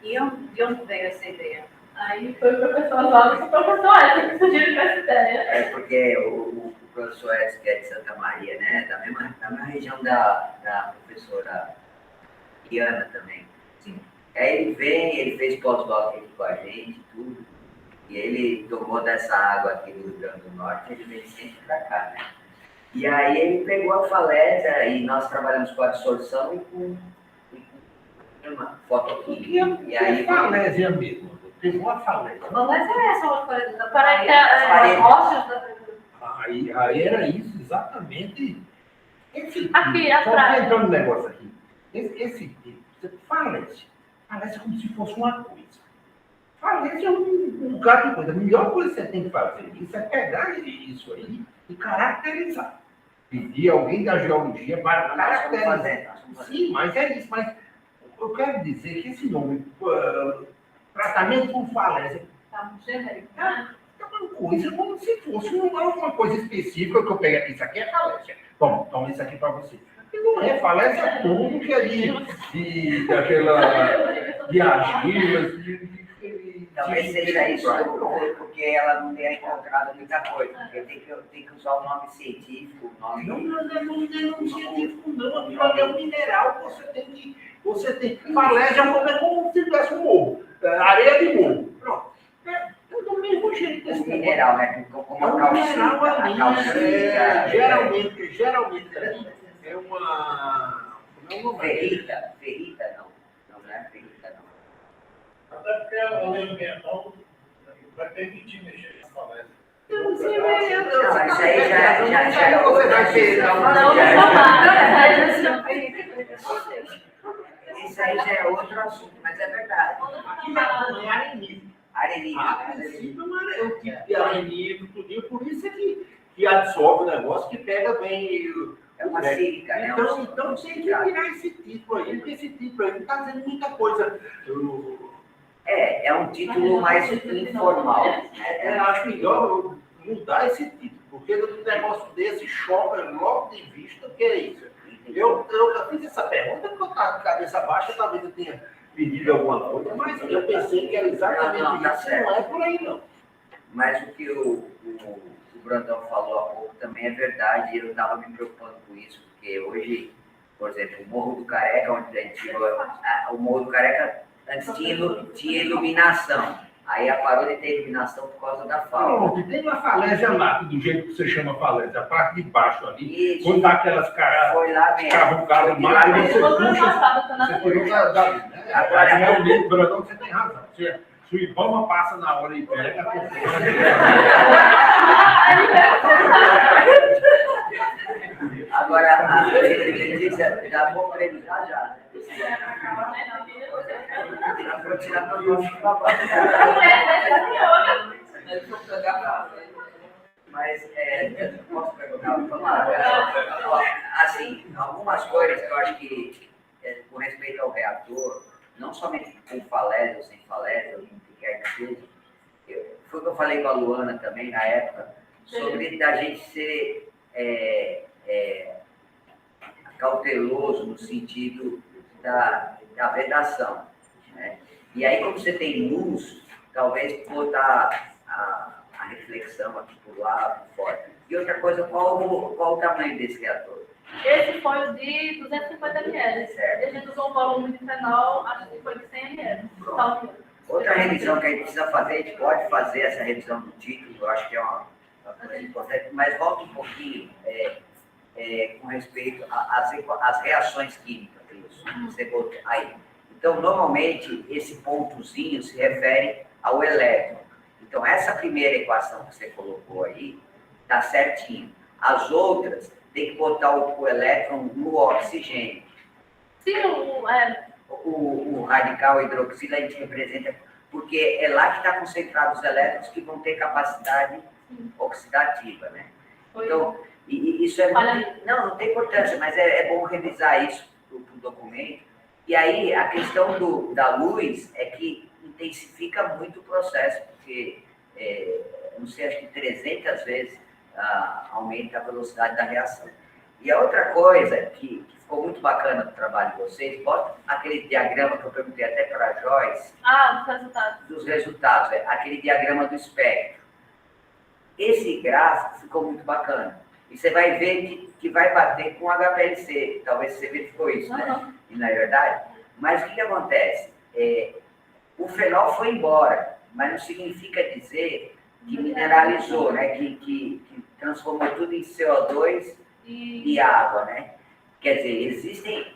S1: E de onde veio essa ideia?
S6: Aí foi o professor Oswaldo e o professor Edson que surgiram com essa ideia.
S5: É porque o professor Edson, que é de Santa Maria, né? Da mesma região da professora Iana também. Sim. Aí ele vem, ele fez pós-doc aqui com a gente, tudo. E ele tomou dessa água aqui do Rio Grande do Norte, ele veio sempre pra cá, né? E aí ele pegou a falésia e nós trabalhamos com absorção e com uma fotoquímica. E aí
S3: falésia mesmo. Pegou a falésia.
S1: Mas é essa uma coisa da
S6: Parece que
S1: as rochas da...
S3: Aí era isso, exatamente. Esse tipo,
S6: aqui,
S3: só
S6: atrás.
S3: entrando no negócio aqui. Esse tipo, falésia. Parece como se fosse uma coisa. Falésia é um lugar de coisa. A melhor coisa que você tem que fazer isso é pegar isso aí e caracterizar. Pedir alguém da geologia para caracterizar. Sim, mas é isso. Mas eu quero dizer que esse nome, tratamento com falésia,
S1: Tá muito genérico.
S3: é uma coisa como se fosse uma coisa específica que eu peguei aqui. Isso aqui é falésia. Toma isso aqui para você. E não é falésia tudo que ali, de argilas,
S5: talvez seja isso, porque ela não tenha encontrado muita coisa. Porque tem que usar o nome científico, o nome.
S3: Não é nome científico, não. Aquilo é um mineral que você tem. Falésia é como se tivesse um morro. Areia de morro. Pronto. É do mesmo jeito.
S5: O mineral, né? Como a
S3: calcita. Geralmente é uma.
S5: Ferrita não. Não é ferrita, não.
S4: Até porque a lei ambiental vai permitir mexer na falésia.
S5: Não, isso aí já é
S3: Você vai ter.
S5: Isso aí já é outro assunto, mas é verdade.
S3: Aqui é arenismo.
S5: Arenismo.
S3: A princípio é um tipo de arenismo, tudinho, por isso é que absorve o negócio, que pega bem.
S5: É uma sílica, né?
S3: Então tem que tirar esse título aí, porque esse título aí não está dizendo muita coisa.
S5: É um título mais informal. Né?
S3: Eu acho melhor mudar esse título, porque um negócio desse choca logo de vista, que é isso. Eu já fiz essa pergunta porque eu estava de cabeça baixa, talvez eu tenha pedido alguma coisa, mas eu pensei que era exatamente isso, não é por aí não.
S5: Mas o que o Brandão falou há pouco também é verdade, e eu estava me preocupando com isso, porque hoje, por exemplo, o Morro do Careca, onde a gente o Morro do Careca antes tinha iluminação. Aí parou de ter iluminação por causa da fauna.
S3: Pronto, tem uma falésia lá, do jeito que você chama falésia, a parte de baixo ali,
S5: Isso.
S3: quando dá aquelas caras,
S5: Foi lá mesmo.
S3: cavucadas mais, você tirou da né?
S5: Agora,
S3: realmente, Brandão, você tem razão. Se o Ibama passa na hora e pega,
S5: agora a inteligência já vou para ele já. Vou tirar meu nome para baixo. Mas, posso perguntar, assim, algumas coisas que eu acho que, com respeito ao reator, não somente com falésia ou sem falésia, ou o que quer que seja, foi o que eu falei com a Luana também, na época, sobre a gente ser cauteloso no sentido da vedação, né? E aí, como você tem luz, talvez botar a reflexão aqui por lá, por fora. E outra coisa, qual o tamanho desse reator?
S6: Esse foi o de 250 ml.
S5: Certo.
S6: A gente usou um volume de fenol, acho que foi de 100 ml. Então,
S5: Outra revisão que a gente precisa fazer, a gente pode fazer essa revisão do título, eu acho que é uma coisa importante, mas volta um pouquinho com respeito às reações químicas, isso, você botou aí. Então, normalmente, esse pontozinho se refere ao elétron. Então, essa primeira equação que você colocou aí, está certinho. As outras, tem que botar o elétron no oxigênio.
S6: sim,
S5: O radical hidroxila a gente representa, porque é lá que está concentrado os elétrons que vão ter capacidade oxidativa, né? Então, isso é... Não tem importância, mas é bom revisar isso para o documento. E aí, a questão da luz é que intensifica muito o processo, porque, não sei, acho que 300 vezes aumenta a velocidade da reação. E a outra coisa que ficou muito bacana no trabalho de vocês, bota aquele diagrama que eu perguntei até para a Joyce.
S6: dos resultados.
S5: Dos resultados, aquele diagrama do espectro. Esse gráfico ficou muito bacana. E você vai ver que vai bater com o HPLC. Talvez você verificou isso, né? E não é verdade? Mas o que acontece? O fenol foi embora, mas não significa dizer que mineralizou, né? Que transformou tudo em CO2 e água, né? Quer dizer, existem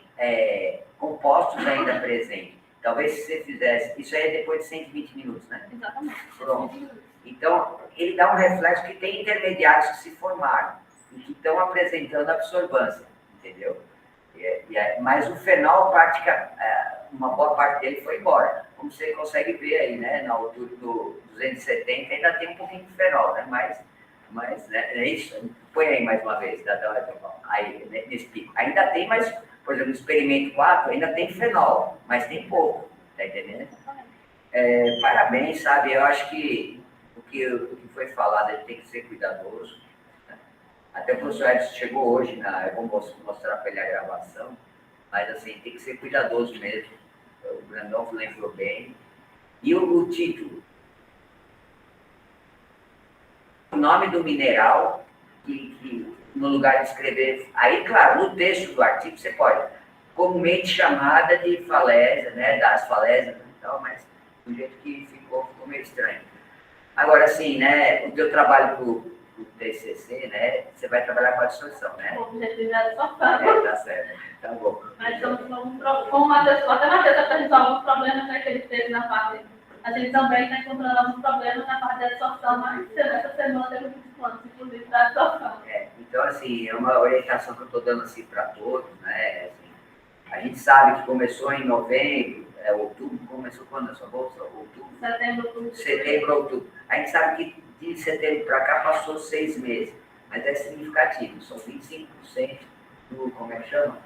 S5: compostos ainda presentes. Talvez se você fizesse... Isso aí é depois de 120 minutos, né?
S6: Exatamente.
S5: Pronto. Então, ele dá um reflexo que tem intermediários que se formaram e que estão apresentando absorvância, entendeu? Mas o fenol, uma boa parte dele foi embora. Como você consegue ver aí, né? Na altura do 270 ainda tem um pouquinho de fenol, né? Mas né, é isso. Põe aí mais uma vez, aí, nesse pico. Ainda tem, mas, por exemplo, no experimento 4 ainda tem fenol, mas tem pouco, tá entendendo? Parabéns, sabe? Eu acho que o que foi falado, a gente tem que ser cuidadoso. Né? Até o professor Edson chegou hoje, eu vou mostrar para ele a gravação, mas assim, tem que ser cuidadoso mesmo. O Brandolfo lembrou bem. E o título? O nome do mineral, que no lugar de escrever... Aí, claro, no texto do artigo você pode, comumente chamada de falésia, né? Das falésias e tal, mas do jeito que ficou meio estranho. Agora, assim, né, o teu trabalho pro TCC, né, você vai trabalhar com a absorção, né?
S6: O objetivo era só para.
S5: Tá certo, tá bom.
S6: Mas estamos com o Matheus, até o Matheus apresentou alguns problemas, né, que ele teve na parte. A gente também está encontrando alguns problemas na parte da absorção, mas essa semana teve muitos planos, inclusive, da absorção.
S5: Então, assim, é uma orientação que eu estou dando assim, para todos, né? Assim, a gente sabe que começou em novembro, outubro, começou quando a sua bolsa? Outubro?
S6: Setembro, outubro.
S5: Setembro, outubro. A gente sabe que de setembro para cá passou 6 meses, mas é significativo, são 25% do, como é que chama?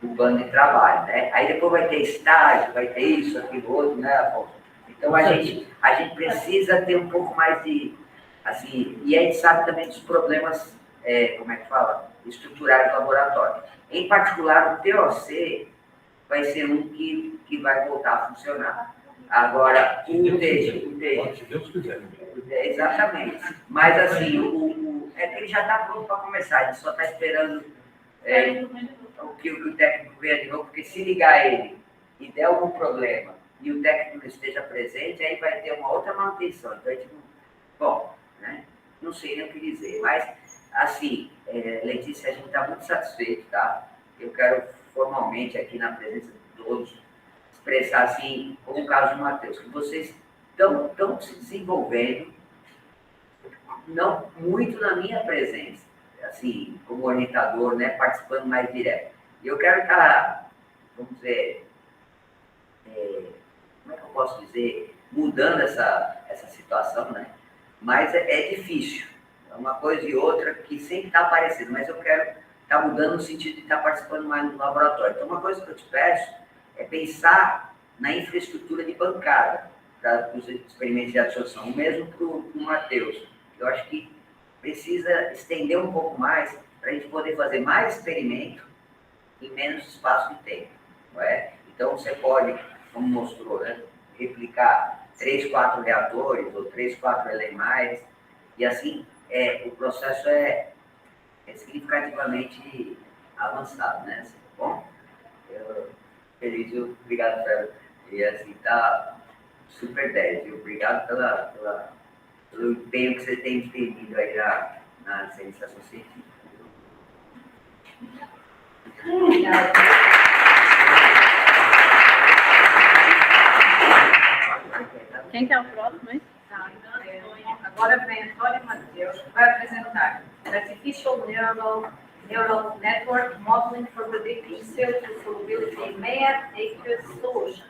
S5: Do plano de trabalho, né? Aí depois vai ter estágio, vai ter isso, aquilo, outro, né, Afonso? Então a gente precisa ter um pouco mais de, assim, e a gente sabe também dos problemas, como é que fala? Estruturais do laboratório. Em particular, o TOC vai ser um que vai voltar a funcionar. Agora, o TG.
S7: Se Deus quiser.
S5: Exatamente. Mas, assim, é que ele já está pronto para começar, a gente só está esperando que o técnico venha de novo, porque se ligar ele e der algum problema e o técnico esteja presente, aí vai ter uma outra manutenção. Então, a gente bom, né? Não sei nem o que dizer, mas, assim, Letícia, a gente está muito satisfeito, tá? Eu quero formalmente, aqui na presença de todos, expressar, assim, como o caso do Matheus, que vocês estão se desenvolvendo, não muito na minha presença, assim, como orientador, né, participando mais direto. E eu quero estar, vamos dizer, como é que eu posso dizer, mudando essa situação, né? Mas é difícil. uma coisa e outra que sempre está aparecendo, mas eu quero estar mudando no sentido de estar participando mais no laboratório. Então, uma coisa que eu te peço é pensar na infraestrutura de bancada para os experimentos de absorção, o mesmo para o Matheus. Eu acho que precisa estender um pouco mais para a gente poder fazer mais experimento em menos espaço de tempo, não é? Então, você pode, como mostrou, né, replicar 3, 4 reatores ou 3, 4 LMAs, e assim o processo é significativamente avançado, né? Bom, eu feliz, obrigado, Fernando. E assim, tá super 10, viu? Obrigado pelo empenho que você tem tenido aí na iniciação científica.
S6: Quem que é o próximo, hein?
S1: Agora vem Antônio Matheus, que vai apresentar Artificial Neural Network Modeling for Predicting CO2 Solubility in MEA Aqueous Solution.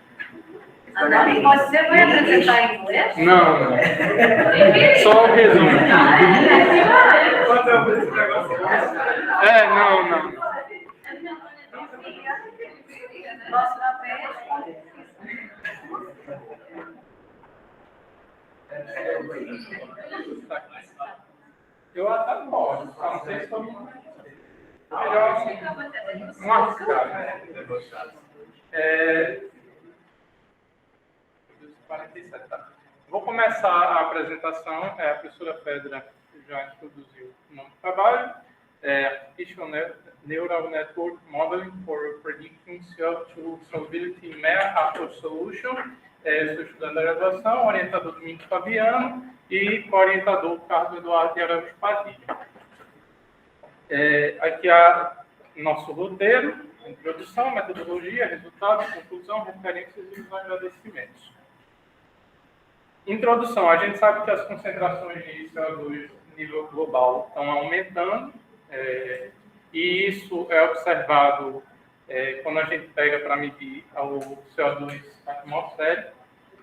S1: Antônio, você vai apresentar em inglês?
S2: Não, não. Só o resumo. Não.
S1: Próxima vez.
S2: Eu até posso, não sei se estou melhor marcar, né? 47, tá. Vou começar a apresentação. A professora Fedra já introduziu o nome do trabalho. Artificial Neural Network Modeling for Predicting CO2 Solubility in MEA Aqueous Solution. Estou estudando a graduação, orientador Domingos Fabiano e co-orientador Carlos Eduardo de Araújo Padilha. Aqui há nosso roteiro, introdução, metodologia, resultado, conclusão, referências e os agradecimentos. Introdução. A gente sabe que as concentrações de CO2 a nível global estão aumentando, e isso é observado quando a gente pega para medir o CO2 atmosférico.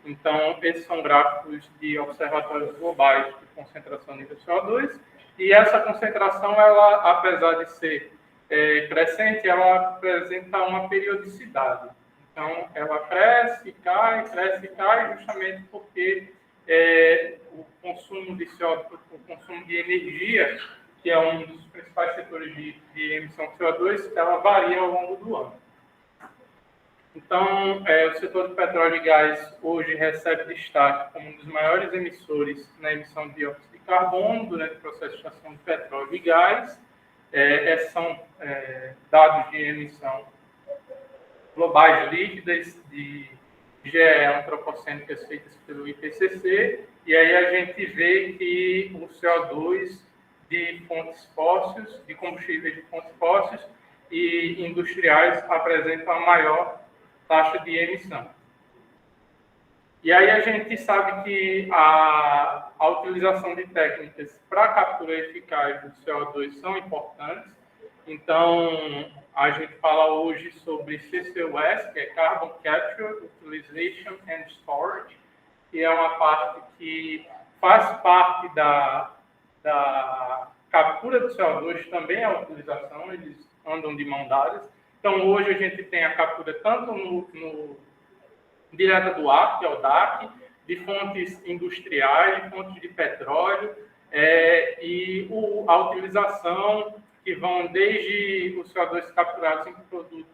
S2: Então, esses são gráficos de observatórios globais de concentração nível CO2, e essa concentração, ela, apesar de ser crescente, ela apresenta uma periodicidade. Então, ela cresce e cai, justamente porque o consumo de CO2, o consumo de energia, que é um dos principais setores de emissão de CO2, ela varia ao longo do ano. Então, o setor de petróleo e gás hoje recebe destaque como um dos maiores emissores na emissão de dióxido de carbono durante o processo de extração de petróleo e gás. Esses são dados de emissão globais líquidas de GE antropocêntricas feitas pelo IPCC, e aí a gente vê que o CO2 de fontes fósseis, de combustíveis de fontes fósseis e industriais apresentam a maior taxa de emissão. E aí a gente sabe que a utilização de técnicas para captura eficaz do CO2 são importantes. Então, a gente fala hoje sobre CCUS, que é Carbon Capture, Utilization and Storage, que é uma parte que faz parte da captura do CO2, também a utilização, eles andam de mão dadas. Então, hoje a gente tem a captura tanto direta do ar, que é o DAC, de fontes industriais, de fontes de petróleo, e a utilização que vão desde os CO2 capturados em produtos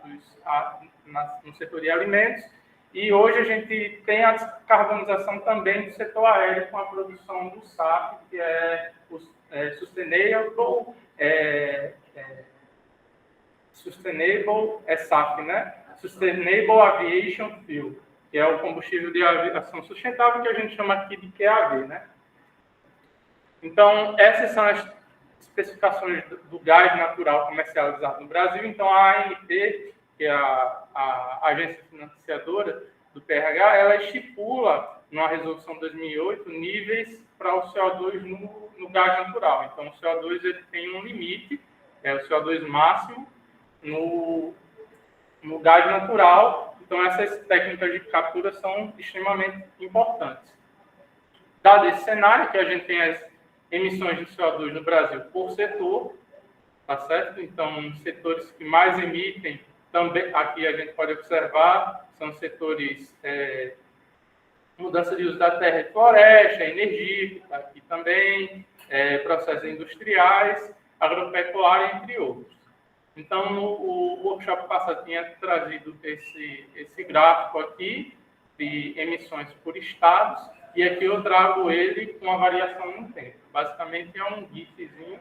S2: no setor de alimentos, e hoje a gente tem a descarbonização também do setor aéreo com a produção do SAF, que é o SAF, né? Sustainable Aviation Fuel, que é o combustível de aviação sustentável, que a gente chama aqui de QAV, né? Então, essas são as especificações do gás natural comercializado no Brasil. Então, a ANP, que é a agência financiadora do PRH, ela estipula, numa resolução de 2008, níveis para o CO2 no gás natural. Então, o CO2 ele tem um limite, é o CO2 máximo no gás natural. Então, essas técnicas de captura são extremamente importantes. Dado esse cenário, que a gente tem
S7: emissões de CO2 no Brasil por setor, tá certo? Então, os setores que mais emitem, também aqui a gente pode observar, são setores mudança de uso da terra e floresta, energia, que está aqui também, processos industriais, agropecuária, entre outros. Então, o workshop passado tinha trazido esse gráfico aqui de emissões por estados, e aqui eu trago ele com a variação no tempo. Basicamente, é um gifzinho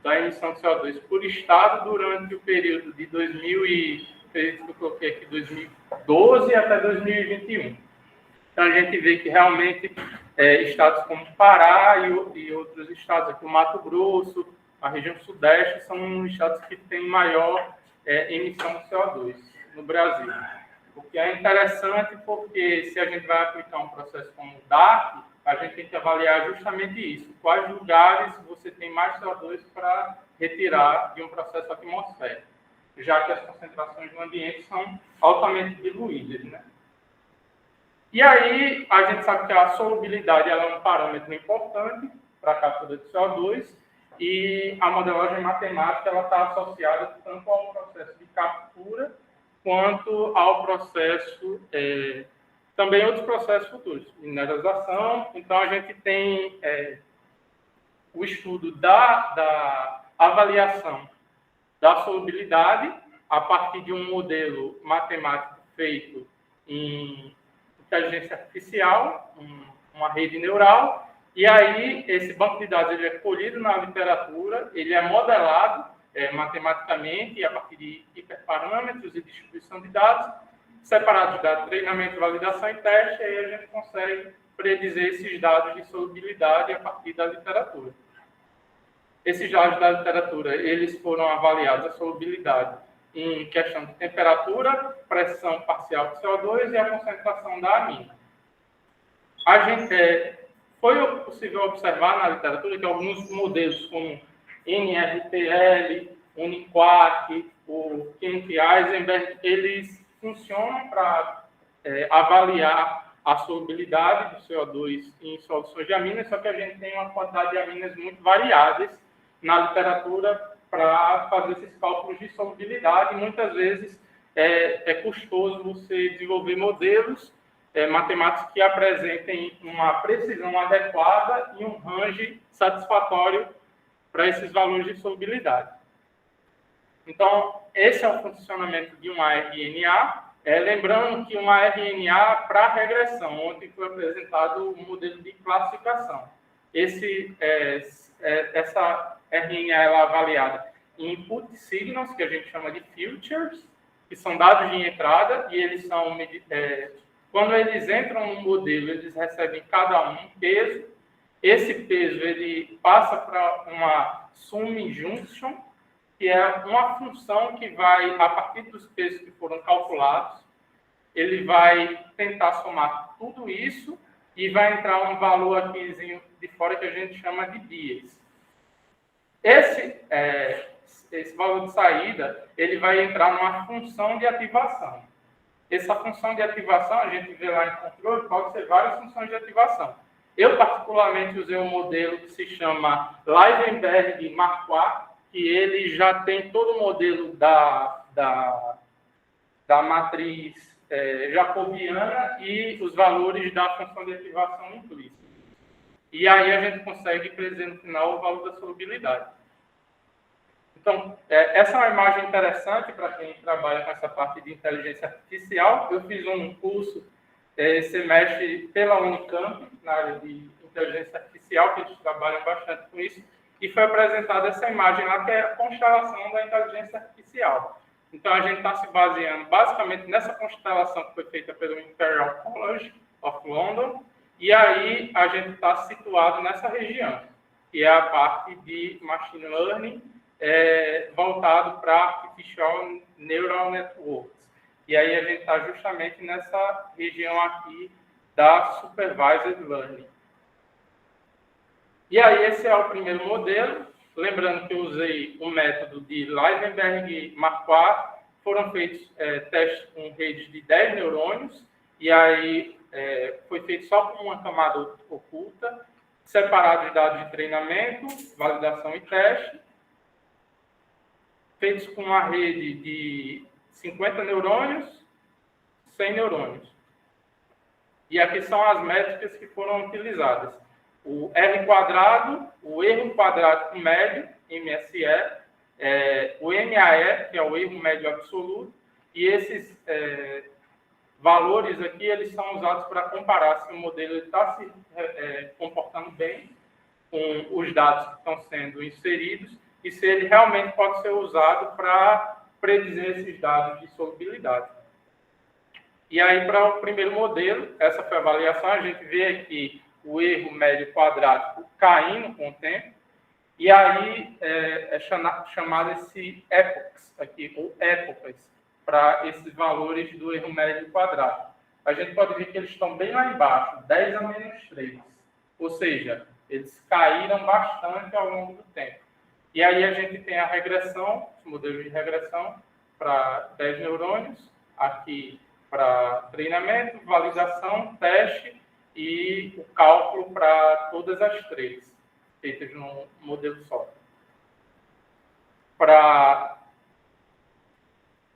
S7: da emissão de CO2 por estado durante o período de 2012 até 2021. Então, a gente vê que realmente estados como Pará e outros estados, aqui o Mato Grosso, a região sudeste, são estados que têm maior emissão de CO2 no Brasil. O que é interessante porque se a gente vai aplicar um processo como o DART, a gente tem que avaliar justamente isso. Quais lugares você tem mais CO2 para retirar de um processo atmosférico, já que as concentrações no ambiente são altamente diluídas, né? E aí, a gente sabe que a solubilidade ela é um parâmetro importante para a captura de CO2 e a modelagem matemática ela está associada tanto ao processo de captura quanto ao processo, também outros processos futuros, mineralização. Então, a gente tem o estudo da avaliação da solubilidade a partir de um modelo matemático feito em inteligência artificial, uma rede neural, e aí esse banco de dados ele é colhido na literatura, ele é modelado matematicamente a partir de hiperparâmetros e distribuição de dados, separados de treinamento, validação e teste, e aí a gente consegue predizer esses dados de solubilidade a partir da literatura. Esses dados da literatura, eles foram avaliados a solubilidade em questão de temperatura, pressão parcial de CO2 e a concentração da amina. Foi possível observar na literatura que alguns modelos como NRTL, Uniquark, o Kent Eisenberg, eles funcionam para avaliar a solubilidade do CO2 em soluções de aminas, só que a gente tem uma quantidade de aminas muito variadas na literatura para fazer esses cálculos de solubilidade. Muitas vezes é custoso você desenvolver modelos matemáticos que apresentem uma precisão adequada e um range satisfatório para esses valores de solubilidade. Então, esse é o funcionamento de uma RNA. Lembrando que uma RNA para regressão, ontem foi apresentado o modelo de classificação. Essa RNA ela é avaliada em input signals, que a gente chama de futures, que são dados de entrada, e eles são, quando eles entram no modelo, eles recebem cada um peso. Esse peso ele passa para uma sum junction, que é uma função que vai, a partir dos pesos que foram calculados, ele vai tentar somar tudo isso e vai entrar um valor aqui de fora que a gente chama de dias. Esse valor de saída, ele vai entrar numa função de ativação. Essa função de ativação, a gente vê lá em controle, pode ser várias funções de ativação. Eu, particularmente, usei um modelo que se chama Livenberg Marquardt, que ele já tem todo o modelo da matriz jacobiana e os valores da função de ativação implícita. E aí a gente consegue prever no final o valor da solubilidade. Então, essa é uma imagem interessante para quem trabalha com essa parte de inteligência artificial. Eu fiz um curso esse semestre pela Unicamp, na área de inteligência artificial, que eles trabalham bastante com isso, e foi apresentada essa imagem lá, que é a constelação da inteligência artificial. Então, a gente está se baseando basicamente nessa constelação que foi feita pelo Imperial College of London, e aí a gente está situado nessa região, que é a parte de Machine Learning, voltado para Artificial Neural Networks. E aí a gente está justamente nessa região aqui da Supervised Learning. E aí esse é o primeiro modelo. Lembrando que eu usei o método de Livenberg-Marquardt. Foram feitos testes com redes de 10 neurônios. E aí foi feito só com uma camada oculta. separados dados de treinamento, validação e teste, feitos com uma rede de 50 neurônios, 100 neurônios. E aqui são as métricas que foram utilizadas. O R quadrado, o erro quadrático médio, MSE, o MAE, que é o erro médio absoluto, e esses valores aqui, eles são usados para comparar se o modelo está se comportando bem com os dados que estão sendo inseridos e se ele realmente pode ser usado para predizer esses dados de solubilidade. E aí, para o primeiro modelo, essa foi a avaliação, a gente vê aqui o erro médio quadrático caindo com o tempo, e aí é chamado esse epochs aqui, ou épocas, para esses valores do erro médio quadrático. A gente pode ver que eles estão bem lá embaixo, 10 a menos 3. Ou seja, eles caíram bastante ao longo do tempo. E aí a gente tem a regressão, os modelos de regressão para 10 neurônios, aqui para treinamento, validação, teste e o cálculo para todas as três, feitas num modelo só. Para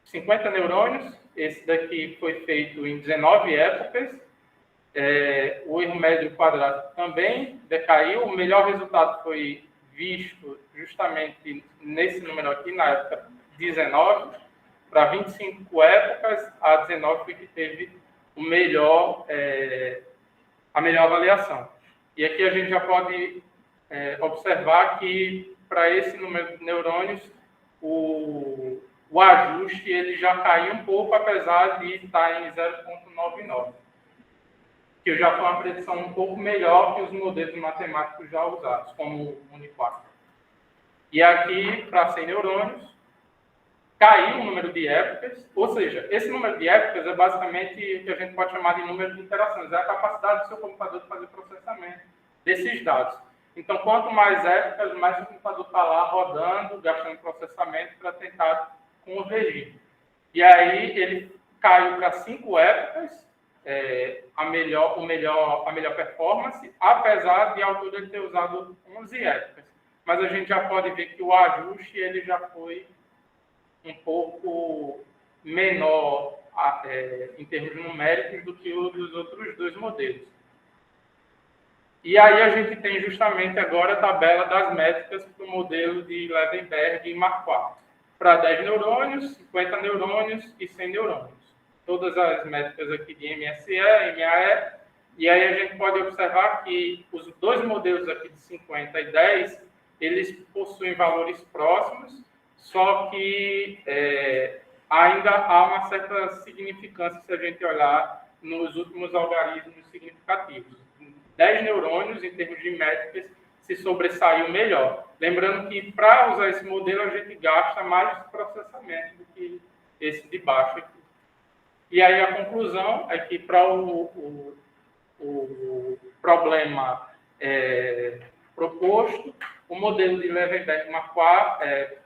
S7: 50 neurônios, esse daqui foi feito em 19 épocas. O erro médio quadrático também decaiu. O melhor resultado foi visto justamente nesse número aqui, na época 19. Para 25 épocas, a 19 foi que teve a melhor avaliação. E aqui a gente já pode observar que, para esse número de neurônios, o ajuste ele já caiu um pouco, apesar de estar em 0,99, que já foi uma predição um pouco melhor que os modelos matemáticos já usados, como o Uniquark. E aqui, para 100 neurônios, caiu o número de épocas, ou seja, esse número de épocas é basicamente o que a gente pode chamar de número de interações, é a capacidade do seu computador de fazer processamento desses dados. Então, quanto mais épocas, mais o computador está lá rodando, gastando processamento para tentar convergir. E aí ele caiu para 5 épocas, a melhor performance, apesar de ao todo ele ter usado 11 épocas. Mas a gente já pode ver que o ajuste ele já foi um pouco menor em termos numéricos do que o dos outros dois modelos. E aí a gente tem justamente agora a tabela das métricas para o modelo de Levenberg e Marquardt, para 10 neurônios, 50 neurônios e 100 neurônios. Todas as métricas aqui de MSE, MAE, e aí a gente pode observar que os dois modelos aqui de 50 e 10, eles possuem valores próximos, só que ainda há uma certa significância se a gente olhar nos últimos algarismos significativos. 10 neurônios, em termos de métricas, se sobressaiu melhor. Lembrando que, para usar esse modelo, a gente gasta mais processamento do que esse de baixo aqui. E aí a conclusão é que, para o problema proposto, o modelo de Levenberg-Marquardt,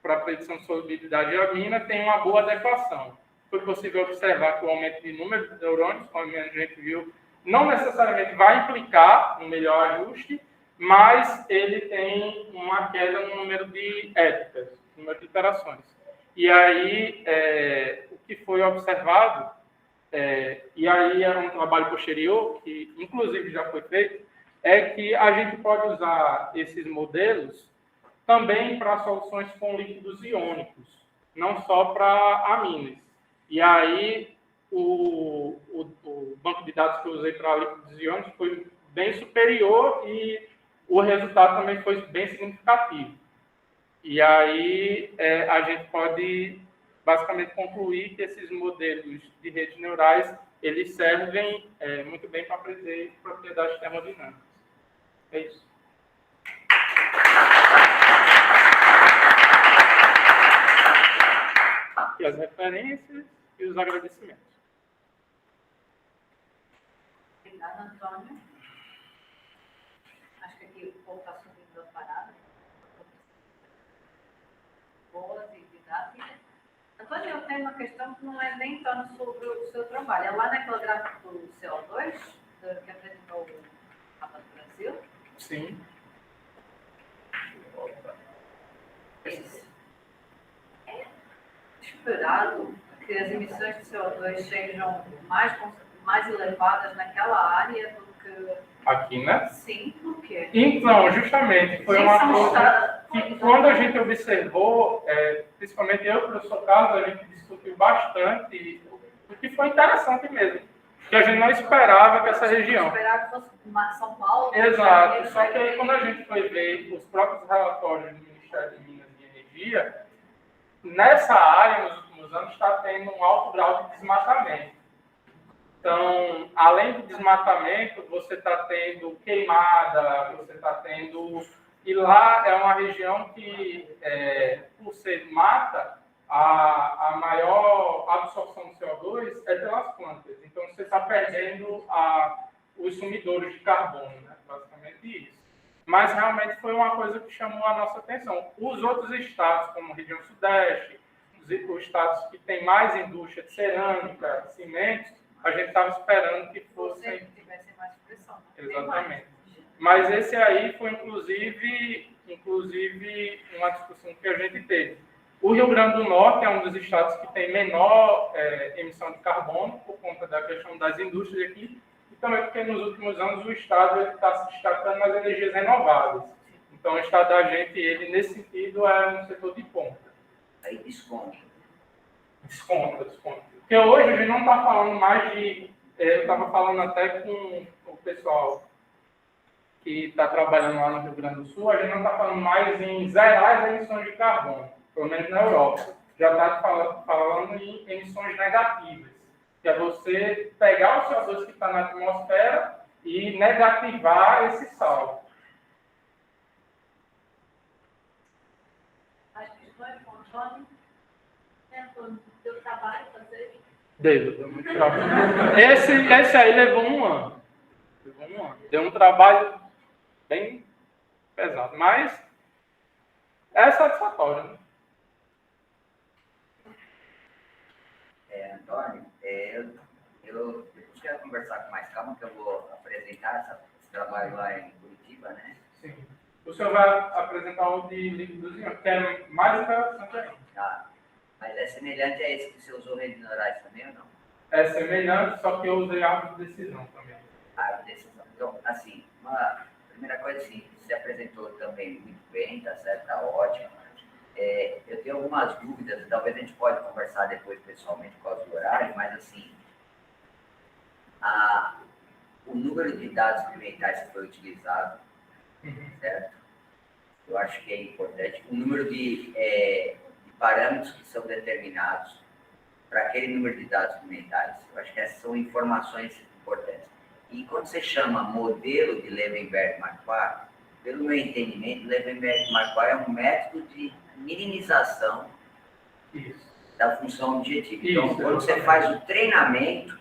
S7: para a predição de solubilidade de amina, tem uma boa adequação. Foi possível observar que o aumento de número de neurônios, como a gente viu, não necessariamente vai implicar um melhor ajuste, mas ele tem uma queda no número de épocas, número de iterações. E aí, o que foi observado, e aí é um trabalho posterior, que inclusive já foi feito, é que a gente pode usar esses modelos também para soluções com líquidos iônicos, não só para aminas. E aí, o banco de dados que eu usei para líquidos iônicos foi bem superior e o resultado também foi bem significativo. E aí, a gente pode basicamente concluir que esses modelos de redes neurais, eles servem muito bem para aprender propriedades termodinâmicas. É isso. Aqui as referências e os agradecimentos.
S1: Obrigada, Antônio. Acho que aqui o povo está subindo a parada. Boas e didáticas. Antônio, eu tenho uma questão que não é nem tanto sobre o seu trabalho. É lá naquela gráfica do CO2, que apresentou o mapa do Brasil.
S7: Sim.
S1: Esperado que as emissões de CO2 sejam mais elevadas naquela área do que...
S7: Aqui, né?
S1: Sim, por quê?
S7: Então, justamente, foi uma coisa que quando a gente observou, principalmente eu, professor Carlos, a gente discutiu bastante, o que foi interessante mesmo, que a gente não esperava que essa região...
S1: Esperava que fosse São Paulo...
S7: Exato, só que aí quando a gente foi ver os próprios relatórios do Ministério de Minas e Energia, nessa área, nos últimos anos, está tendo um alto grau de desmatamento. Então, além do desmatamento, você está tendo queimada, você está tendo... E lá é uma região que, por ser mata, a maior absorção de CO2 é pelas plantas. Então, você está perdendo os sumidores de carbono, né? Basicamente isso. Mas, realmente, foi uma coisa que chamou a nossa atenção. Os outros estados, como a região sudeste, os estados que têm mais indústria de cerâmica, cimentos, a gente estava esperando que fossem...
S1: Que tivessem mais pressão.
S7: Exatamente. Mas esse aí foi, inclusive, uma discussão que a gente teve. O Rio Grande do Norte é um dos estados que tem menor emissão de carbono, por conta da questão das indústrias aqui, e também porque nos últimos anos o estado está se destacando nas energias renováveis. Então, o estado da gente, ele, nesse sentido, é um setor de ponta.
S5: Aí desconta.
S7: Desconta. Porque hoje a gente não está falando mais de... Eu estava falando até com o pessoal que está trabalhando lá no Rio Grande do Sul, a gente não está falando mais em zerar as emissões de carbono, pelo menos na Europa. Já está falando em emissões negativas, que é você pegar o CO2 que está na atmosfera e negativar esse saldo.
S6: Acho que foi com o Antônio. Deu trabalho fazer?
S7: Deu muito trabalho. Esse aí levou um ano. Deu um trabalho bem pesado, mas é satisfatório, né?
S5: Antônio, eu quero conversar com mais calma, que eu vou apresentar esse trabalho lá em Curitiba, né?
S7: Sim. O senhor vai apresentar o de líquidos iônicos, que é mais interessante ainda.
S5: Tá. Mas é semelhante a esse que você usou redes neurais também ou não?
S7: É semelhante, só que eu usei árvore de decisão também.
S5: Árvore de decisão. Então, assim, uma primeira coisa, assim, você apresentou também muito bem, tá certo? Tá ótimo. Eu tenho algumas dúvidas, talvez a gente pode conversar depois pessoalmente por causa do horário, mas assim, o número de dados experimentais que foi utilizado, certo? Eu acho que é importante. O número de parâmetros que são determinados para aquele número de dados experimentais, eu acho que essas são informações importantes. E quando você chama modelo de Levenberg-Marquardt, pelo meu entendimento, Levenberg-Marquardt é um método de minimização da função objetiva. Então, quando você faz o treinamento,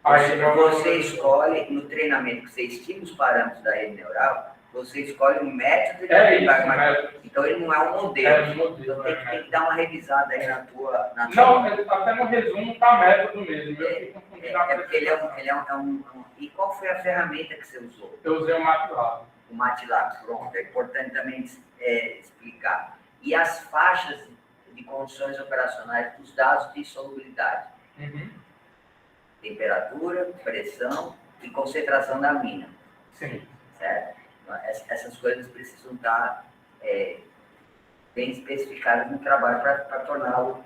S5: você escolhe, no treinamento que você estima os parâmetros da rede neural, você escolhe um método de Levenberg-Marquardt. Então, ele não é um modelo. Então, tem que dar uma revisada aí na tua...
S7: Não, até no resumo está método mesmo.
S5: Porque ele é um... E qual foi a ferramenta que você usou?
S7: Eu usei o MATLAB.
S5: O MATLAB, pronto. É importante também explicar. E as faixas de condições operacionais dos dados de solubilidade. Temperatura, pressão e concentração da mina.
S7: Sim.
S5: Certo? Então, essas coisas precisam estar bem especificadas no trabalho para torná-lo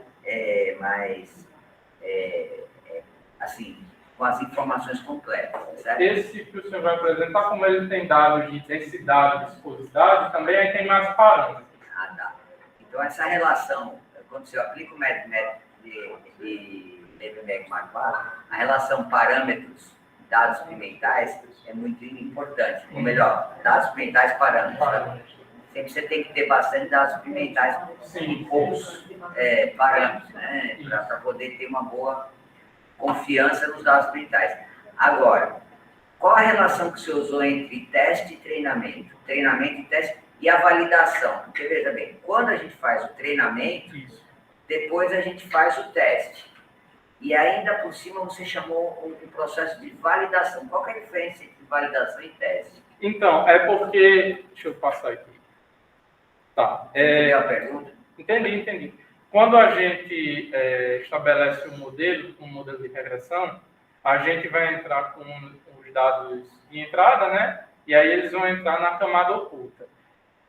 S5: mais, assim, com as informações completas, certo?
S7: Esse que o senhor vai apresentar, como ele tem dados de densidade e viscosidade, também aí tem mais parâmetros.
S5: Tá. Então, essa relação, quando você aplica o método de Levenberg-Marquardt, a relação parâmetros, dados experimentais, é muito importante. Ou melhor, dados experimentais, parâmetros. Sempre você tem que ter bastante dados experimentais e poucos parâmetros, né? Para poder ter uma boa confiança nos dados experimentais. Agora, qual a relação que você usou entre teste e treinamento? Treinamento e teste e a validação. Porque, veja bem, quando a gente faz o treinamento, depois a gente faz o teste. E ainda por cima você chamou um processo de validação. Qual que é a diferença entre validação e teste?
S7: Então, é porque... Deixa eu passar aqui. Tá.
S5: Entendeu a pergunta?
S7: Entendi. Quando a gente estabelece um modelo de regressão, a gente vai entrar com os dados de entrada, né? E aí eles vão entrar na camada oculta.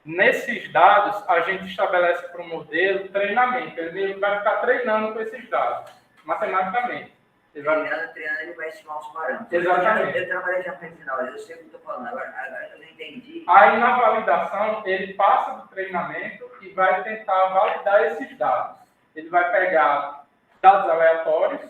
S7: Nesses dados, a gente estabelece para o modelo treinamento. Ele vai ficar treinando com esses dados, matematicamente.
S5: Treinando, ele vai estimar os parâmetros.
S7: Exatamente.
S5: Eu trabalhei já para final, eu sei o que estou falando, agora eu não entendi.
S7: Aí, na validação, ele passa do treinamento e vai tentar validar esses dados. Ele vai pegar dados aleatórios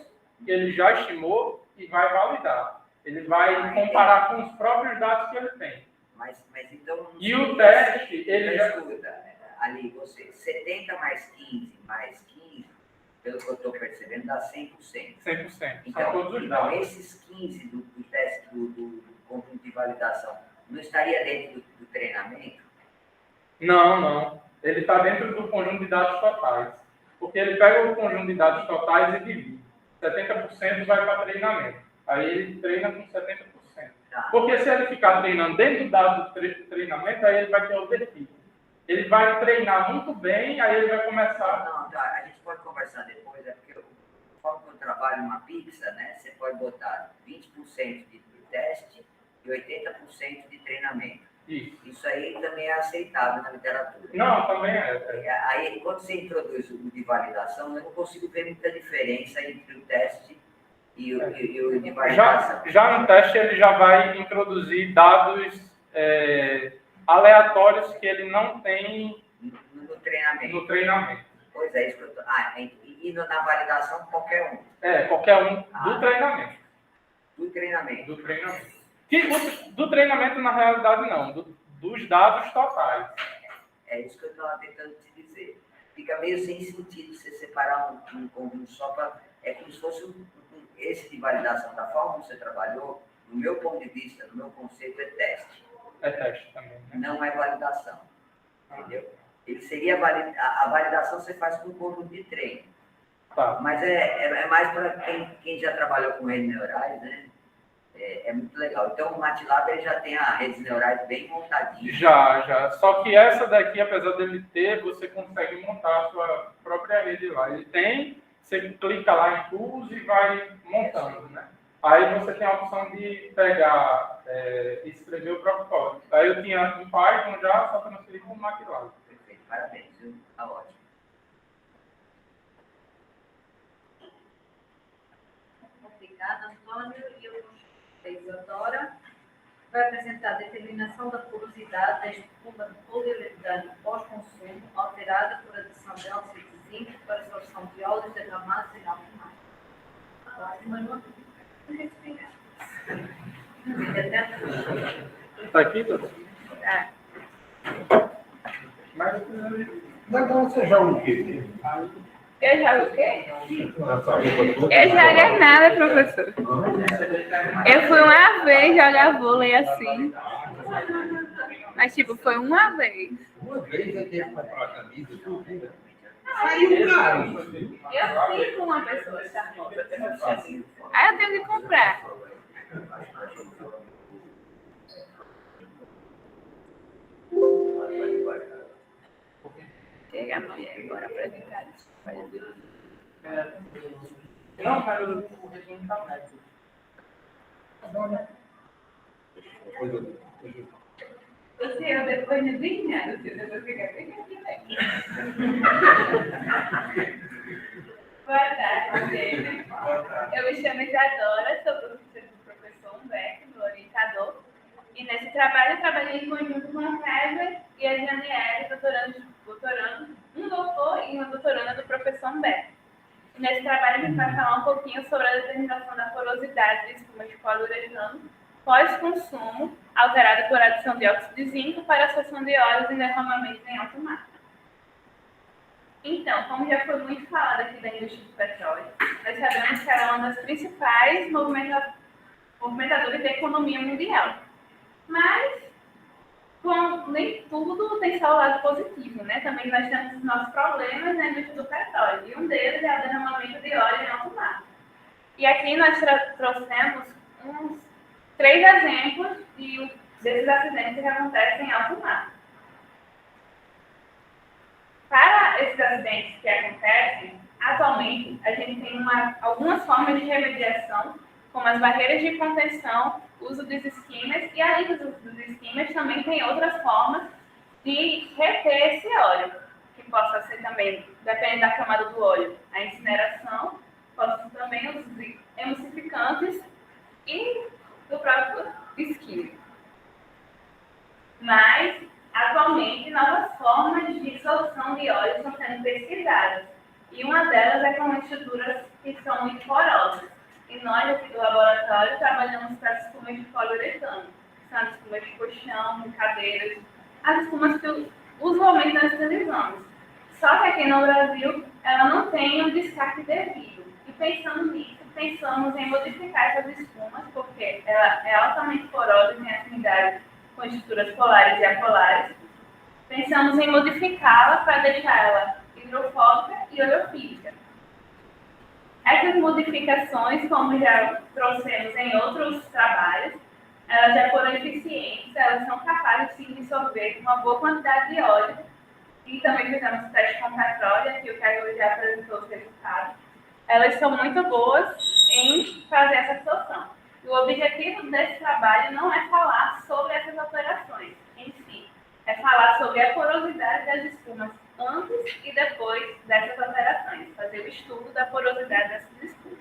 S7: que ele já estimou e vai validar. Ele vai comparar com os próprios dados que ele tem.
S5: Mas então...
S7: E o teste, ele já...
S5: Escuta, ali, você, 70 mais 15 mais 15, pelo que eu estou percebendo, dá 100%.
S7: 100%.
S5: Então,
S7: São todos os dados.
S5: esses 15 do teste do conjunto de validação, não estaria dentro do treinamento?
S7: Não. Ele está dentro do conjunto de dados totais. Porque ele pega o conjunto de dados totais e divide. 70% vai para treinamento. Aí ele treina com 70%.
S5: Tá.
S7: Porque se ele ficar treinando dentro do dado do treinamento, aí ele vai ter o defeito. Ele vai treinar muito bem, aí ele vai começar...
S5: Não, tá, a gente pode conversar depois, é porque conforme eu trabalho numa pizza, né, você pode botar 20% de teste e 80% de treinamento. Isso aí também é aceitável na literatura.
S7: Não, também é.
S5: Aí, quando você introduz o de validação, eu não consigo ver muita diferença entre o teste e o de validação.
S7: Já no teste, ele já vai introduzir dados aleatórios que ele não tem
S5: no treinamento.
S7: No treinamento.
S5: Pois é, isso que eu tô... e na validação, qualquer um.
S7: Qualquer um do treinamento.
S5: Do treinamento.
S7: Do treinamento. Do treinamento, na realidade, não. Dos dados totais.
S5: É isso que eu estava tentando te dizer. Fica meio sem sentido você separar um conjunto só para... É como se fosse esse de validação da forma como você trabalhou, do meu ponto de vista, do meu conceito, é teste.
S7: É teste também, né?
S5: Não é validação. Entendeu? Ele seria a validação você faz com um conjunto de treino.
S7: Tá.
S5: Mas é mais para quem já trabalhou com redes neurais, né? É muito legal. Então, o MATLAB ele já tem a redes neurais bem montadinha.
S7: Já. Só que essa daqui, apesar dele ter, você consegue montar a sua própria rede lá. Ele tem, você clica lá em tools e vai montando, né? Aí você tem a opção de pegar e escrever o próprio código. Aí eu tinha um Python já, só transferi para o MATLAB.
S5: Perfeito, parabéns, viu? Tá ótimo.
S1: Obrigada, Antônio. E eu a Isadora vai apresentar a determinação da porosidade da espuma de poliuretano pós-consumo alterada por adição de óxido de zinco para solução de óleos derramados em alto mar.
S7: Está aqui, doutor?
S3: Mas você joga o quê?
S8: Eu jogo o quê? Eu jogo nada, professor. Eu fui uma vez jogar vôlei assim. Mas, tipo, foi uma vez.
S3: Uma vez eu tenho que comprar a camisa, tudo.
S8: Saiu caro. Eu fui com uma pessoa charmosa. Aí eu tenho que comprar. Chega a mulher agora para brincar.
S7: Não, cara, o resumo está médio.
S8: Você depois de 20 anos, você fica bem aqui, né? Boa tarde, eu me chamo Isadora, sou do professor Humberto, do orientador. E nesse trabalho eu trabalhei em conjunto com a Herbert e a Janiele, doutorando, um doutor e uma doutoranda do professor Humberto. E nesse trabalho a gente vai falar um pouquinho sobre a determinação da porosidade de espuma de poliuretano pós-consumo, alterada por adição de óxido de zinco para a seção de óleos e derramamentos em alto mar. Então, como já foi muito falado aqui da indústria do petróleo, nós sabemos que ela é uma das principais movimentadoras da economia mundial. Mas, nem tudo tem só o lado positivo, né? Também nós temos os nossos problemas na indústria do petróleo, e um deles é o derramamento de óleo em alto mar. E aqui nós trouxemos uns 3 exemplos de desses acidentes que acontecem em alto mar. Para esses acidentes que acontecem, atualmente, a gente tem algumas formas de remediação, como as barreiras de contenção, uso dos skimmers, e além dos skimmers, também tem outras formas de reter esse óleo, que possa ser também, depende da camada do óleo, a incineração, possa ser também os emulsificantes e do próprio skimmer. Mas, atualmente, novas formas de dissolução de óleo estão sendo pesquisadas. E uma delas é com estruturas que são muito porosas. E nós, aqui do laboratório, trabalhamos para as espumas de poliuretano, que são as espumas de colchão, de cadeiras, as espumas que usualmente nós utilizamos. Só que aqui no Brasil, ela não tem um descarte devido. E pensando nisso, pensamos em modificar essas espumas, porque ela é altamente porosa e tem afinidade com estruturas polares e apolares. Pensamos em modificá-la para deixar ela hidrofóbica e oleofílica. Essas modificações, como já trouxemos em outros trabalhos, elas já foram eficientes, elas são capazes de dissolver uma boa quantidade de óleo. E também fizemos teste com petróleo, aqui o Carlos já apresentou os resultados. Elas são muito boas em fazer essa dissolução. E o objetivo desse trabalho não é falar sobre essas operações em si, é falar sobre a porosidade das espumas antes e depois dessas operações, fazer o estudo da porosidade dessas espumas.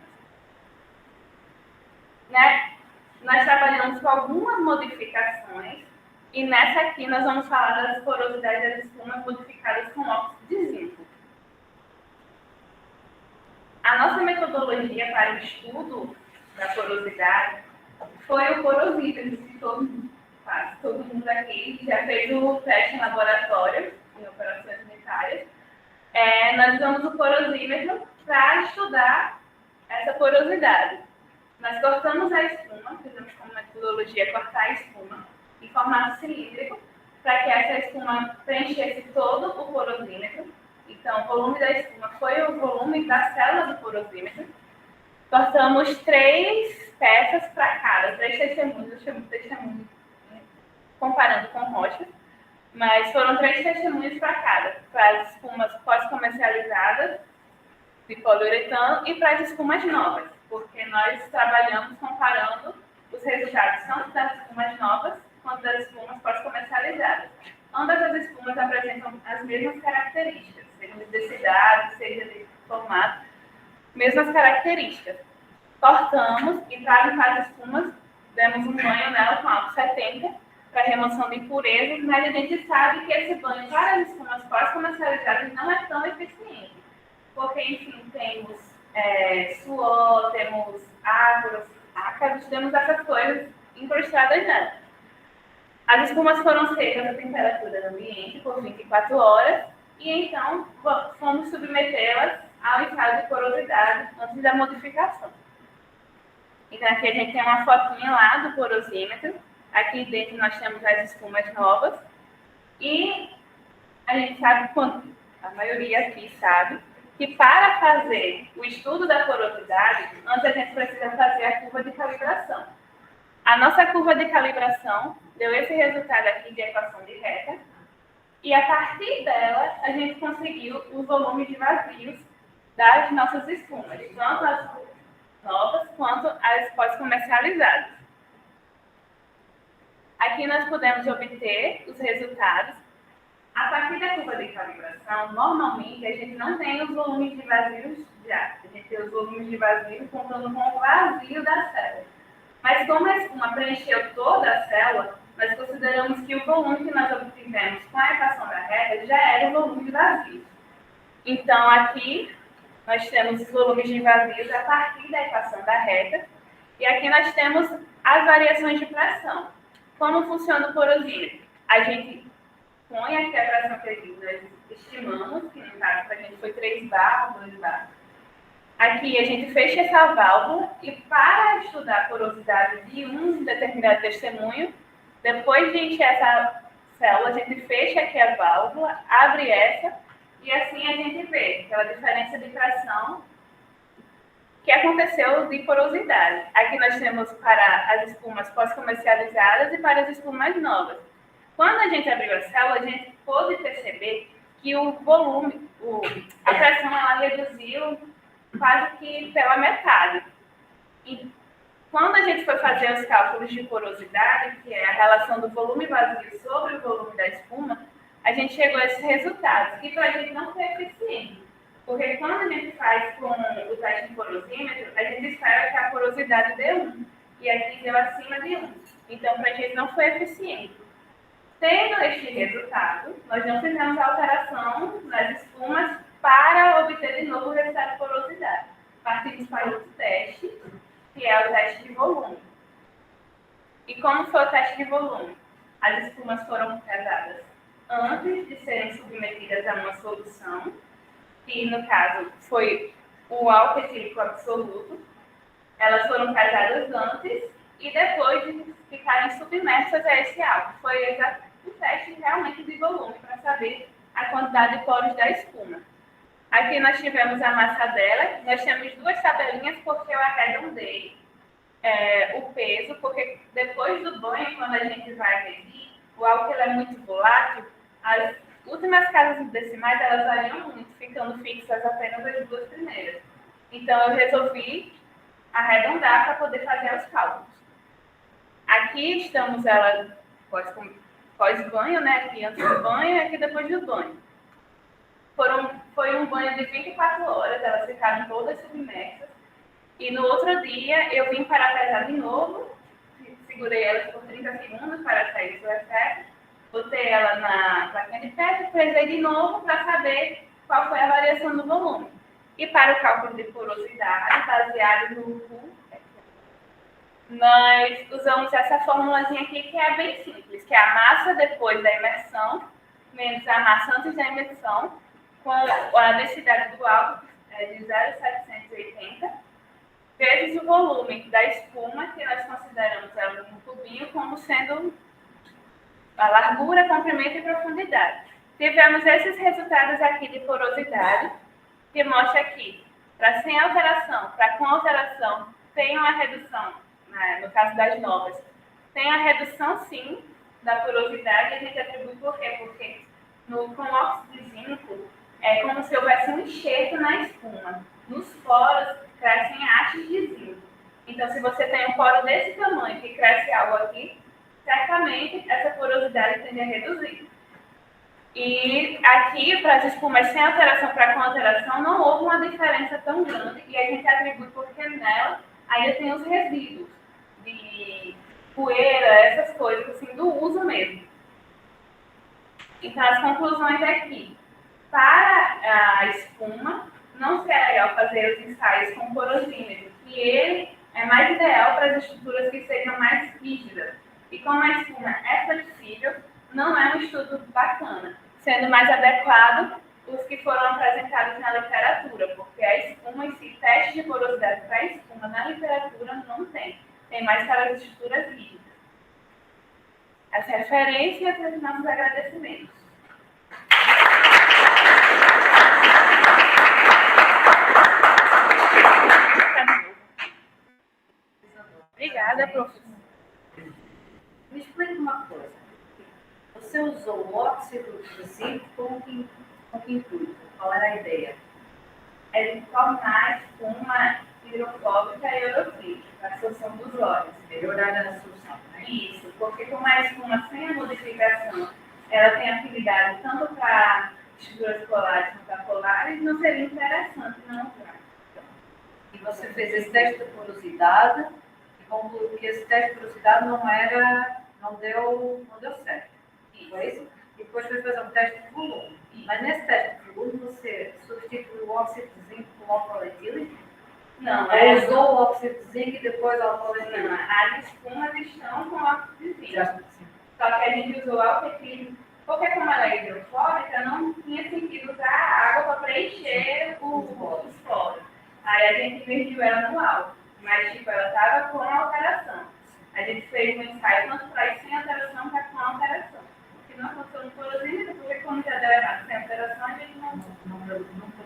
S8: Nós trabalhamos com algumas modificações e nessa aqui nós vamos falar das porosidades das espumas modificadas com óxido de zinco. A nossa metodologia para o estudo da porosidade foi o porosímetro, que todo mundo aqui já fez o teste em laboratório, em operações unitárias. Nós usamos o porosímetro para estudar essa porosidade. Nós cortamos a espuma, fizemos como metodologia cortar a espuma em formato cilíndrico, para que essa espuma preenchesse todo o porosímetro. Então, o volume da espuma foi o volume da célula do porosímetro. Cortamos 3 peças para cada, 3 testemunhos, eu chamo de testemunho, comparando com rochas, mas foram 3 testemunhos para cada, para as espumas pós-comercializadas de poliuretano e para as espumas novas, porque nós trabalhamos comparando os resultados tanto das espumas novas quanto das espumas pós-comercializadas. Ambas as espumas apresentam as mesmas características, seja de densidade, seja de formato, mesmas características. Cortamos e para limpar as espumas, demos um banho nela com álcool 70 para remoção de impurezas, mas a gente sabe que esse banho para as espumas pós-comercializadas não é tão eficiente, porque, enfim, temos suor, temos ácaros, temos essas coisas incrustadas nela. As espumas foram secas a temperatura ambiente por 24 horas e então fomos submetê-las ao estado de porosidade antes da modificação. Então aqui a gente tem uma fotinha lá do porosímetro. Aqui dentro nós temos as espumas novas e a gente sabe, a maioria aqui sabe, que para fazer o estudo da porosidade, antes a gente precisa fazer a curva de calibração. A nossa curva de calibração deu esse resultado aqui de equação de reta, e a partir dela a gente conseguiu os volumes de vazios das nossas espumas, tanto as novas quanto as pós-comercializadas. Aqui nós podemos obter os resultados. A partir da curva de calibração, normalmente a gente não tem os volumes de vazios já. A gente tem os volumes de vazio contando com o vazio da célula. Mas como a espuma preencheu toda a célula, nós consideramos que o volume que nós obtivemos com a equação da reta já era o volume de vazios. Então, aqui nós temos os volumes de vazios a partir da equação da reta. E aqui nós temos as variações de pressão. Como funciona o porosímetro? A gente põe aqui a pressão que nós estimamos, que no caso para a gente foi 3 bar, 2 bar. Aqui a gente fecha essa válvula e para estudar a porosidade de um determinado testemunho, depois de encher essa célula, a gente fecha aqui a válvula, abre essa e assim a gente vê aquela diferença de pressão que aconteceu de porosidade. Aqui nós temos para as espumas pós-comercializadas e para as espumas novas. Quando a gente abriu a célula, a gente pôde perceber que o volume, a pressão, ela reduziu quase que pela metade. E quando a gente foi fazer os cálculos de porosidade, que é a relação do volume vazio sobre o volume da espuma, a gente chegou a esses resultados, que para a gente não foi eficiente. Porque quando a gente faz com o teste de porosímetro, a gente espera que a porosidade dê 1, e aqui deu acima de 1. Então, para a gente não foi eficiente. Tendo este resultado, nós não fizemos alteração nas espumas para obter de novo o resultado de porosidade. Partimos para outro teste, que é o teste de volume. E como foi o teste de volume? As espumas foram pesadas antes de serem submetidas a uma solução, que no caso foi o álcool etílico absoluto. Elas foram pesadas antes e depois de ficarem submersas a esse álcool. Foi o teste realmente de volume para saber a quantidade de poros da espuma. Aqui nós tivemos a massa dela, nós temos 2 tabelinhas porque eu arredondei o peso, porque depois do banho, quando a gente vai medir, o álcool é muito volátil, as últimas casas decimais elas variam muito, ficando fixas apenas as 2 primeiras. Então eu resolvi arredondar para poder fazer os cálculos. Aqui estamos ela pós-banho, né? Aqui antes do banho e aqui depois do banho. Foi um banho de 24 horas, elas ficaram todas submersas. E no outro dia eu vim para pesar de novo, segurei elas por 30 segundos para sair do excesso, botei ela na plaquinha de peso, pesei de novo para saber qual foi a variação do volume. E para o cálculo de porosidade, baseado no RU, nós usamos essa formulazinha aqui que é bem simples, que é a massa depois da imersão, menos a massa antes da imersão, com a densidade do álcool de 0,780, vezes o volume da espuma, que nós consideramos ela um tubinho como sendo a largura, comprimento e profundidade. Tivemos esses resultados aqui de porosidade, que mostra aqui, para sem alteração, para com alteração, tem uma redução, no caso das novas, tem a redução sim da porosidade, a gente atribui por quê? Porque com óxido de zinco é como se houvesse um enxerto na espuma. Nos poros crescem hastes de zinco. Então, se você tem um poro desse tamanho que cresce algo aqui, certamente essa porosidade tende a reduzir. E aqui, para as espumas sem alteração para com alteração, não houve uma diferença tão grande e a gente atribui porque nela ainda tem os resíduos de poeira, essas coisas assim, do uso mesmo. Então, as conclusões aqui. Para a espuma, não seria legal fazer os ensaios com porosímetro, que ele é mais ideal para as estruturas que sejam mais rígidas. E como a espuma é flexível, não é um estudo bacana, sendo mais adequado os que foram apresentados na literatura, porque a espuma em si, teste de porosidade para a espuma na literatura não tem. Tem mais para as estruturas rígidas. As referências e os nossos agradecimentos. Obrigada, professor.
S1: Me explica uma coisa. Você usou o óxido de zinco com que intuito? Qual era a ideia?
S8: É de tornar a espuma hidrofóbica e orofílica, para a solução dos óleos.
S1: Melhorar a solução, né?
S8: Isso, porque como a espuma sem a modificação, ela tem afinidade tanto para estruturas polares quanto para polares, não seria interessante não usar.
S1: E você fez esse teste de porosidade e concluiu que esse teste de porosidade não deu certo. Foi isso? E depois foi fazer um teste de volume. Mas nesse teste de volume você substituiu o óxido de zinco com o álcool etílico?
S8: Não,
S1: usou o óxido de zinco e depois o álcool etílico?
S8: As espumas estão com óxido de zinco. Só que a gente usou álcool etílico, porque como ela é hidrofóbica, não tinha sentido usar a água para preencher os poros. Aí a gente imergiu ela no álcool, mas tipo, ela estava com alteração. A gente fez um ensaio tanto para ir sem alteração para com alteração. O que não aconteceu no porosímetro, porque como já deu errado sem alteração, a gente não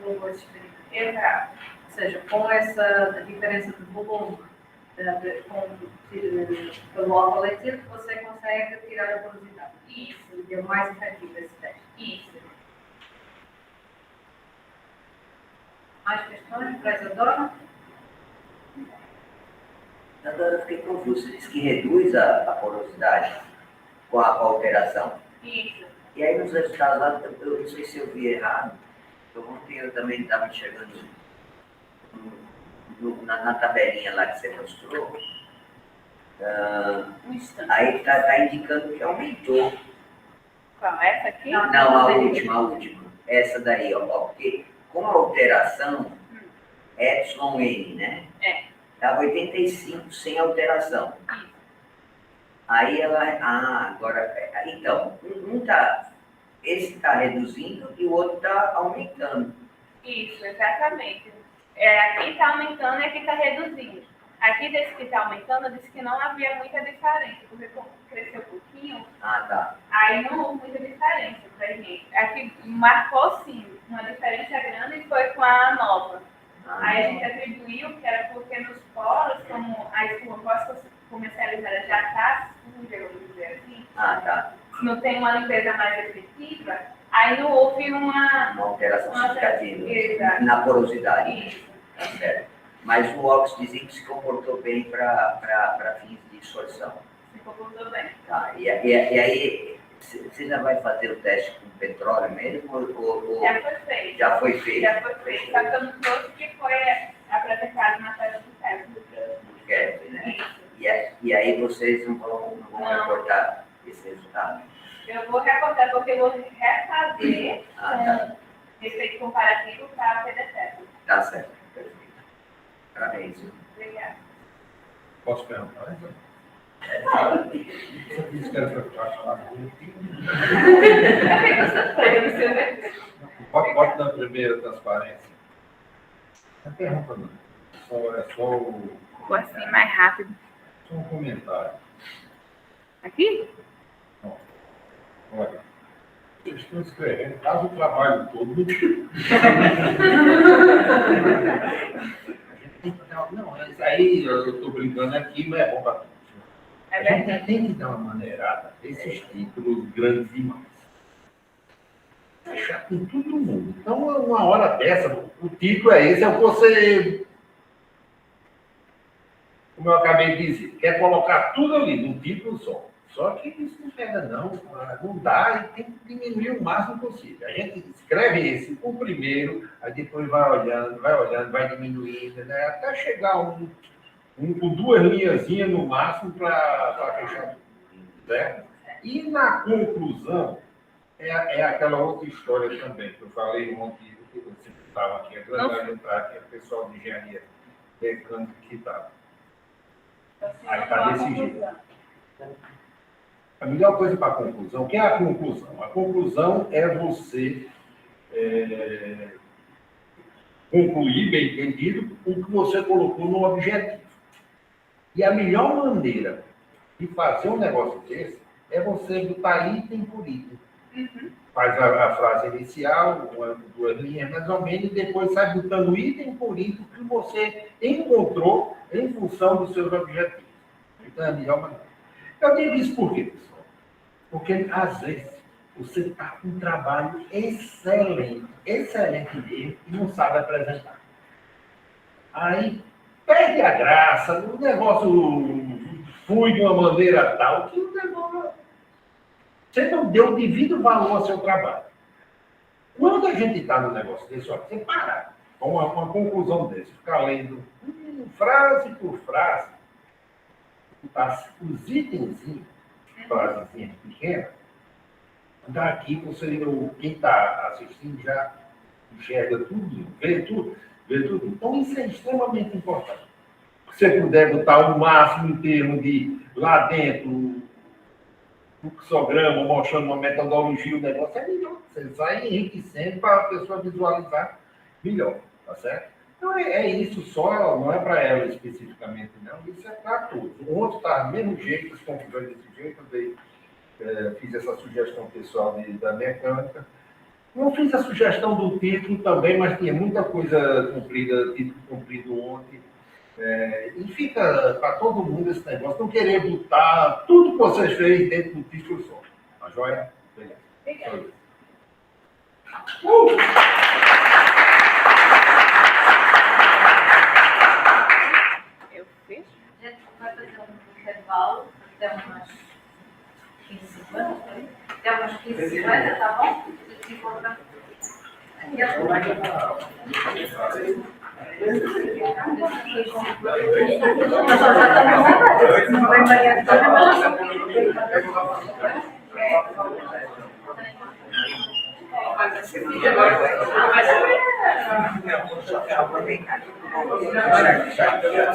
S8: colocou esse experimento. Exato.
S1: seja, com essa diferença de volume, pelo álcool letílico, você consegue tirar a porosidade. Isso, e é o mais efetivo esse teste.
S8: Isso.
S1: Mais questões para essa dona?
S5: Agora eu fiquei confuso. Você disse que reduz a porosidade com a alteração.
S8: Isso.
S5: E aí nos resultados lá, eu não sei se eu vi errado, ontem eu também estava enxergando na tabelinha lá que você mostrou,
S8: Um instante.
S5: aí está indicando que aumentou.
S8: Qual? Essa aqui?
S5: Não, a última. Essa daí, ó, porque com a alteração, EPSILON-N, né?
S8: É.
S5: Estava 85 sem alteração. Aí ela. Agora. Então, esse está reduzindo e o outro está aumentando.
S8: Isso, exatamente. Aqui está aumentando e aqui está reduzindo. Aqui desse que está aumentando, eu disse que não havia muita diferença, porque como cresceu um pouquinho,
S5: Tá.
S8: aí não houve muita diferença pra gente. Aqui marcou sim uma diferença grande e foi com a nova. Aí a gente atribuiu que era porque nos poros, como a espuma pós-comercializada já está suja, vamos dizer assim,
S5: Tá.
S8: não tem uma limpeza mais efetiva, aí não houve uma
S5: Alteração significativa
S8: Exato.
S5: na porosidade.
S8: Isso.
S5: Tá certo. Mas o óxido de zinco se comportou bem para fins de dissorção.
S8: Se comportou bem.
S5: Tá. E aí, você já vai fazer o teste com petróleo mesmo? Ou
S8: Já foi feito.
S5: já foi feito?
S8: Já foi feito. Só que eu não trouxe que foi apresentado na tela do técnico.
S5: Do Kevin, né?
S8: Isso.
S5: E aí vocês não vão reportar esse resultado?
S8: Eu vou reportar porque eu vou refazer
S5: Tá.
S8: efeito comparativo para a PDT.
S5: Tá certo. Perfeito. Parabéns.
S8: Obrigada.
S4: Posso perguntar? Você disse que era para falar Pode dar a primeira transparência. Não pergunta não. É só
S8: Vou assim mais rápido.
S4: só um comentário.
S8: Aqui?
S4: Olha, vocês estão escrevendo, faz o trabalho todo. Não, isso aí eu estou brincando aqui, mas é bom para todos.
S8: É
S4: A gente
S8: verdade.
S4: tem que dar uma maneirada nesses títulos grandes demais. Fechar com todo mundo. Então, uma hora dessa, o título é esse, é o que você, como eu acabei de dizer, quer colocar tudo ali num título só. Só que isso não pega, não dá e tem que diminuir o máximo possível. A gente escreve esse o primeiro, aí depois vai olhando, vai diminuindo, né? Até chegar um com duas linhazinhas no máximo para fechar tudo, certo? E na conclusão, é aquela outra história também, que eu falei ontem, que você estava aqui, aqui, o pessoal de engenharia mecânica que estava. Aí está desse jeito. A melhor coisa para a conclusão, o que é a conclusão? A conclusão é você concluir, bem entendido, o que você colocou no objetivo. E a melhor maneira de fazer um negócio desse é você botar item por item. Faz a frase inicial, duas linhas mais ou menos, e depois sai botando item por item que você encontrou em função dos seus objetivos. Então é a melhor maneira. Eu digo isso por quê, pessoal? Porque, às vezes, você está com um trabalho excelente mesmo, e não sabe apresentar. Aí, perde a graça, o negócio flui de uma maneira tal que o negócio... Você não deu o devido valor ao seu trabalho. Quando a gente está no negócio desse, ó, você parar com uma conclusão desse, ficar lendo frase por frase, os itenzinhos, frasezinhas pequenas, daqui quem está assistindo já enxerga tudo, vê tudo. Então isso é extremamente importante. Se você puder botar o máximo em termos de lá dentro, um fluxograma, mostrando uma metodologia, o negócio é melhor. Você sai enriquecendo para a pessoa visualizar melhor, tá certo? Então é isso só, não é para ela especificamente, não. Isso é para todos. O outro está do mesmo jeito, as conclusões desse jeito, eu fiz essa sugestão pessoal da mecânica.
S9: Eu fiz a sugestão do título também, mas tinha muita coisa cumprida, título cumprido ontem. E fica para todo mundo esse negócio, não querer botar tudo que vocês fez dentro do título só. Tá joia? Beleza.
S8: Eu fiz.
S1: A gente vai fazer um intervalo até umas 15 semanas, até umas 15 semanas, tá bom? A gente se encontra. Não vai variar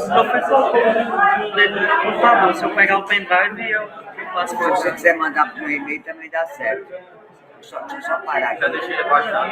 S10: Professor, por favor, se eu pegar o pendrive, eu faço.
S5: Se você quiser mandar para um e-mail, também dá certo. Deixa eu só parar aqui.
S2: Já deixei ele baixado.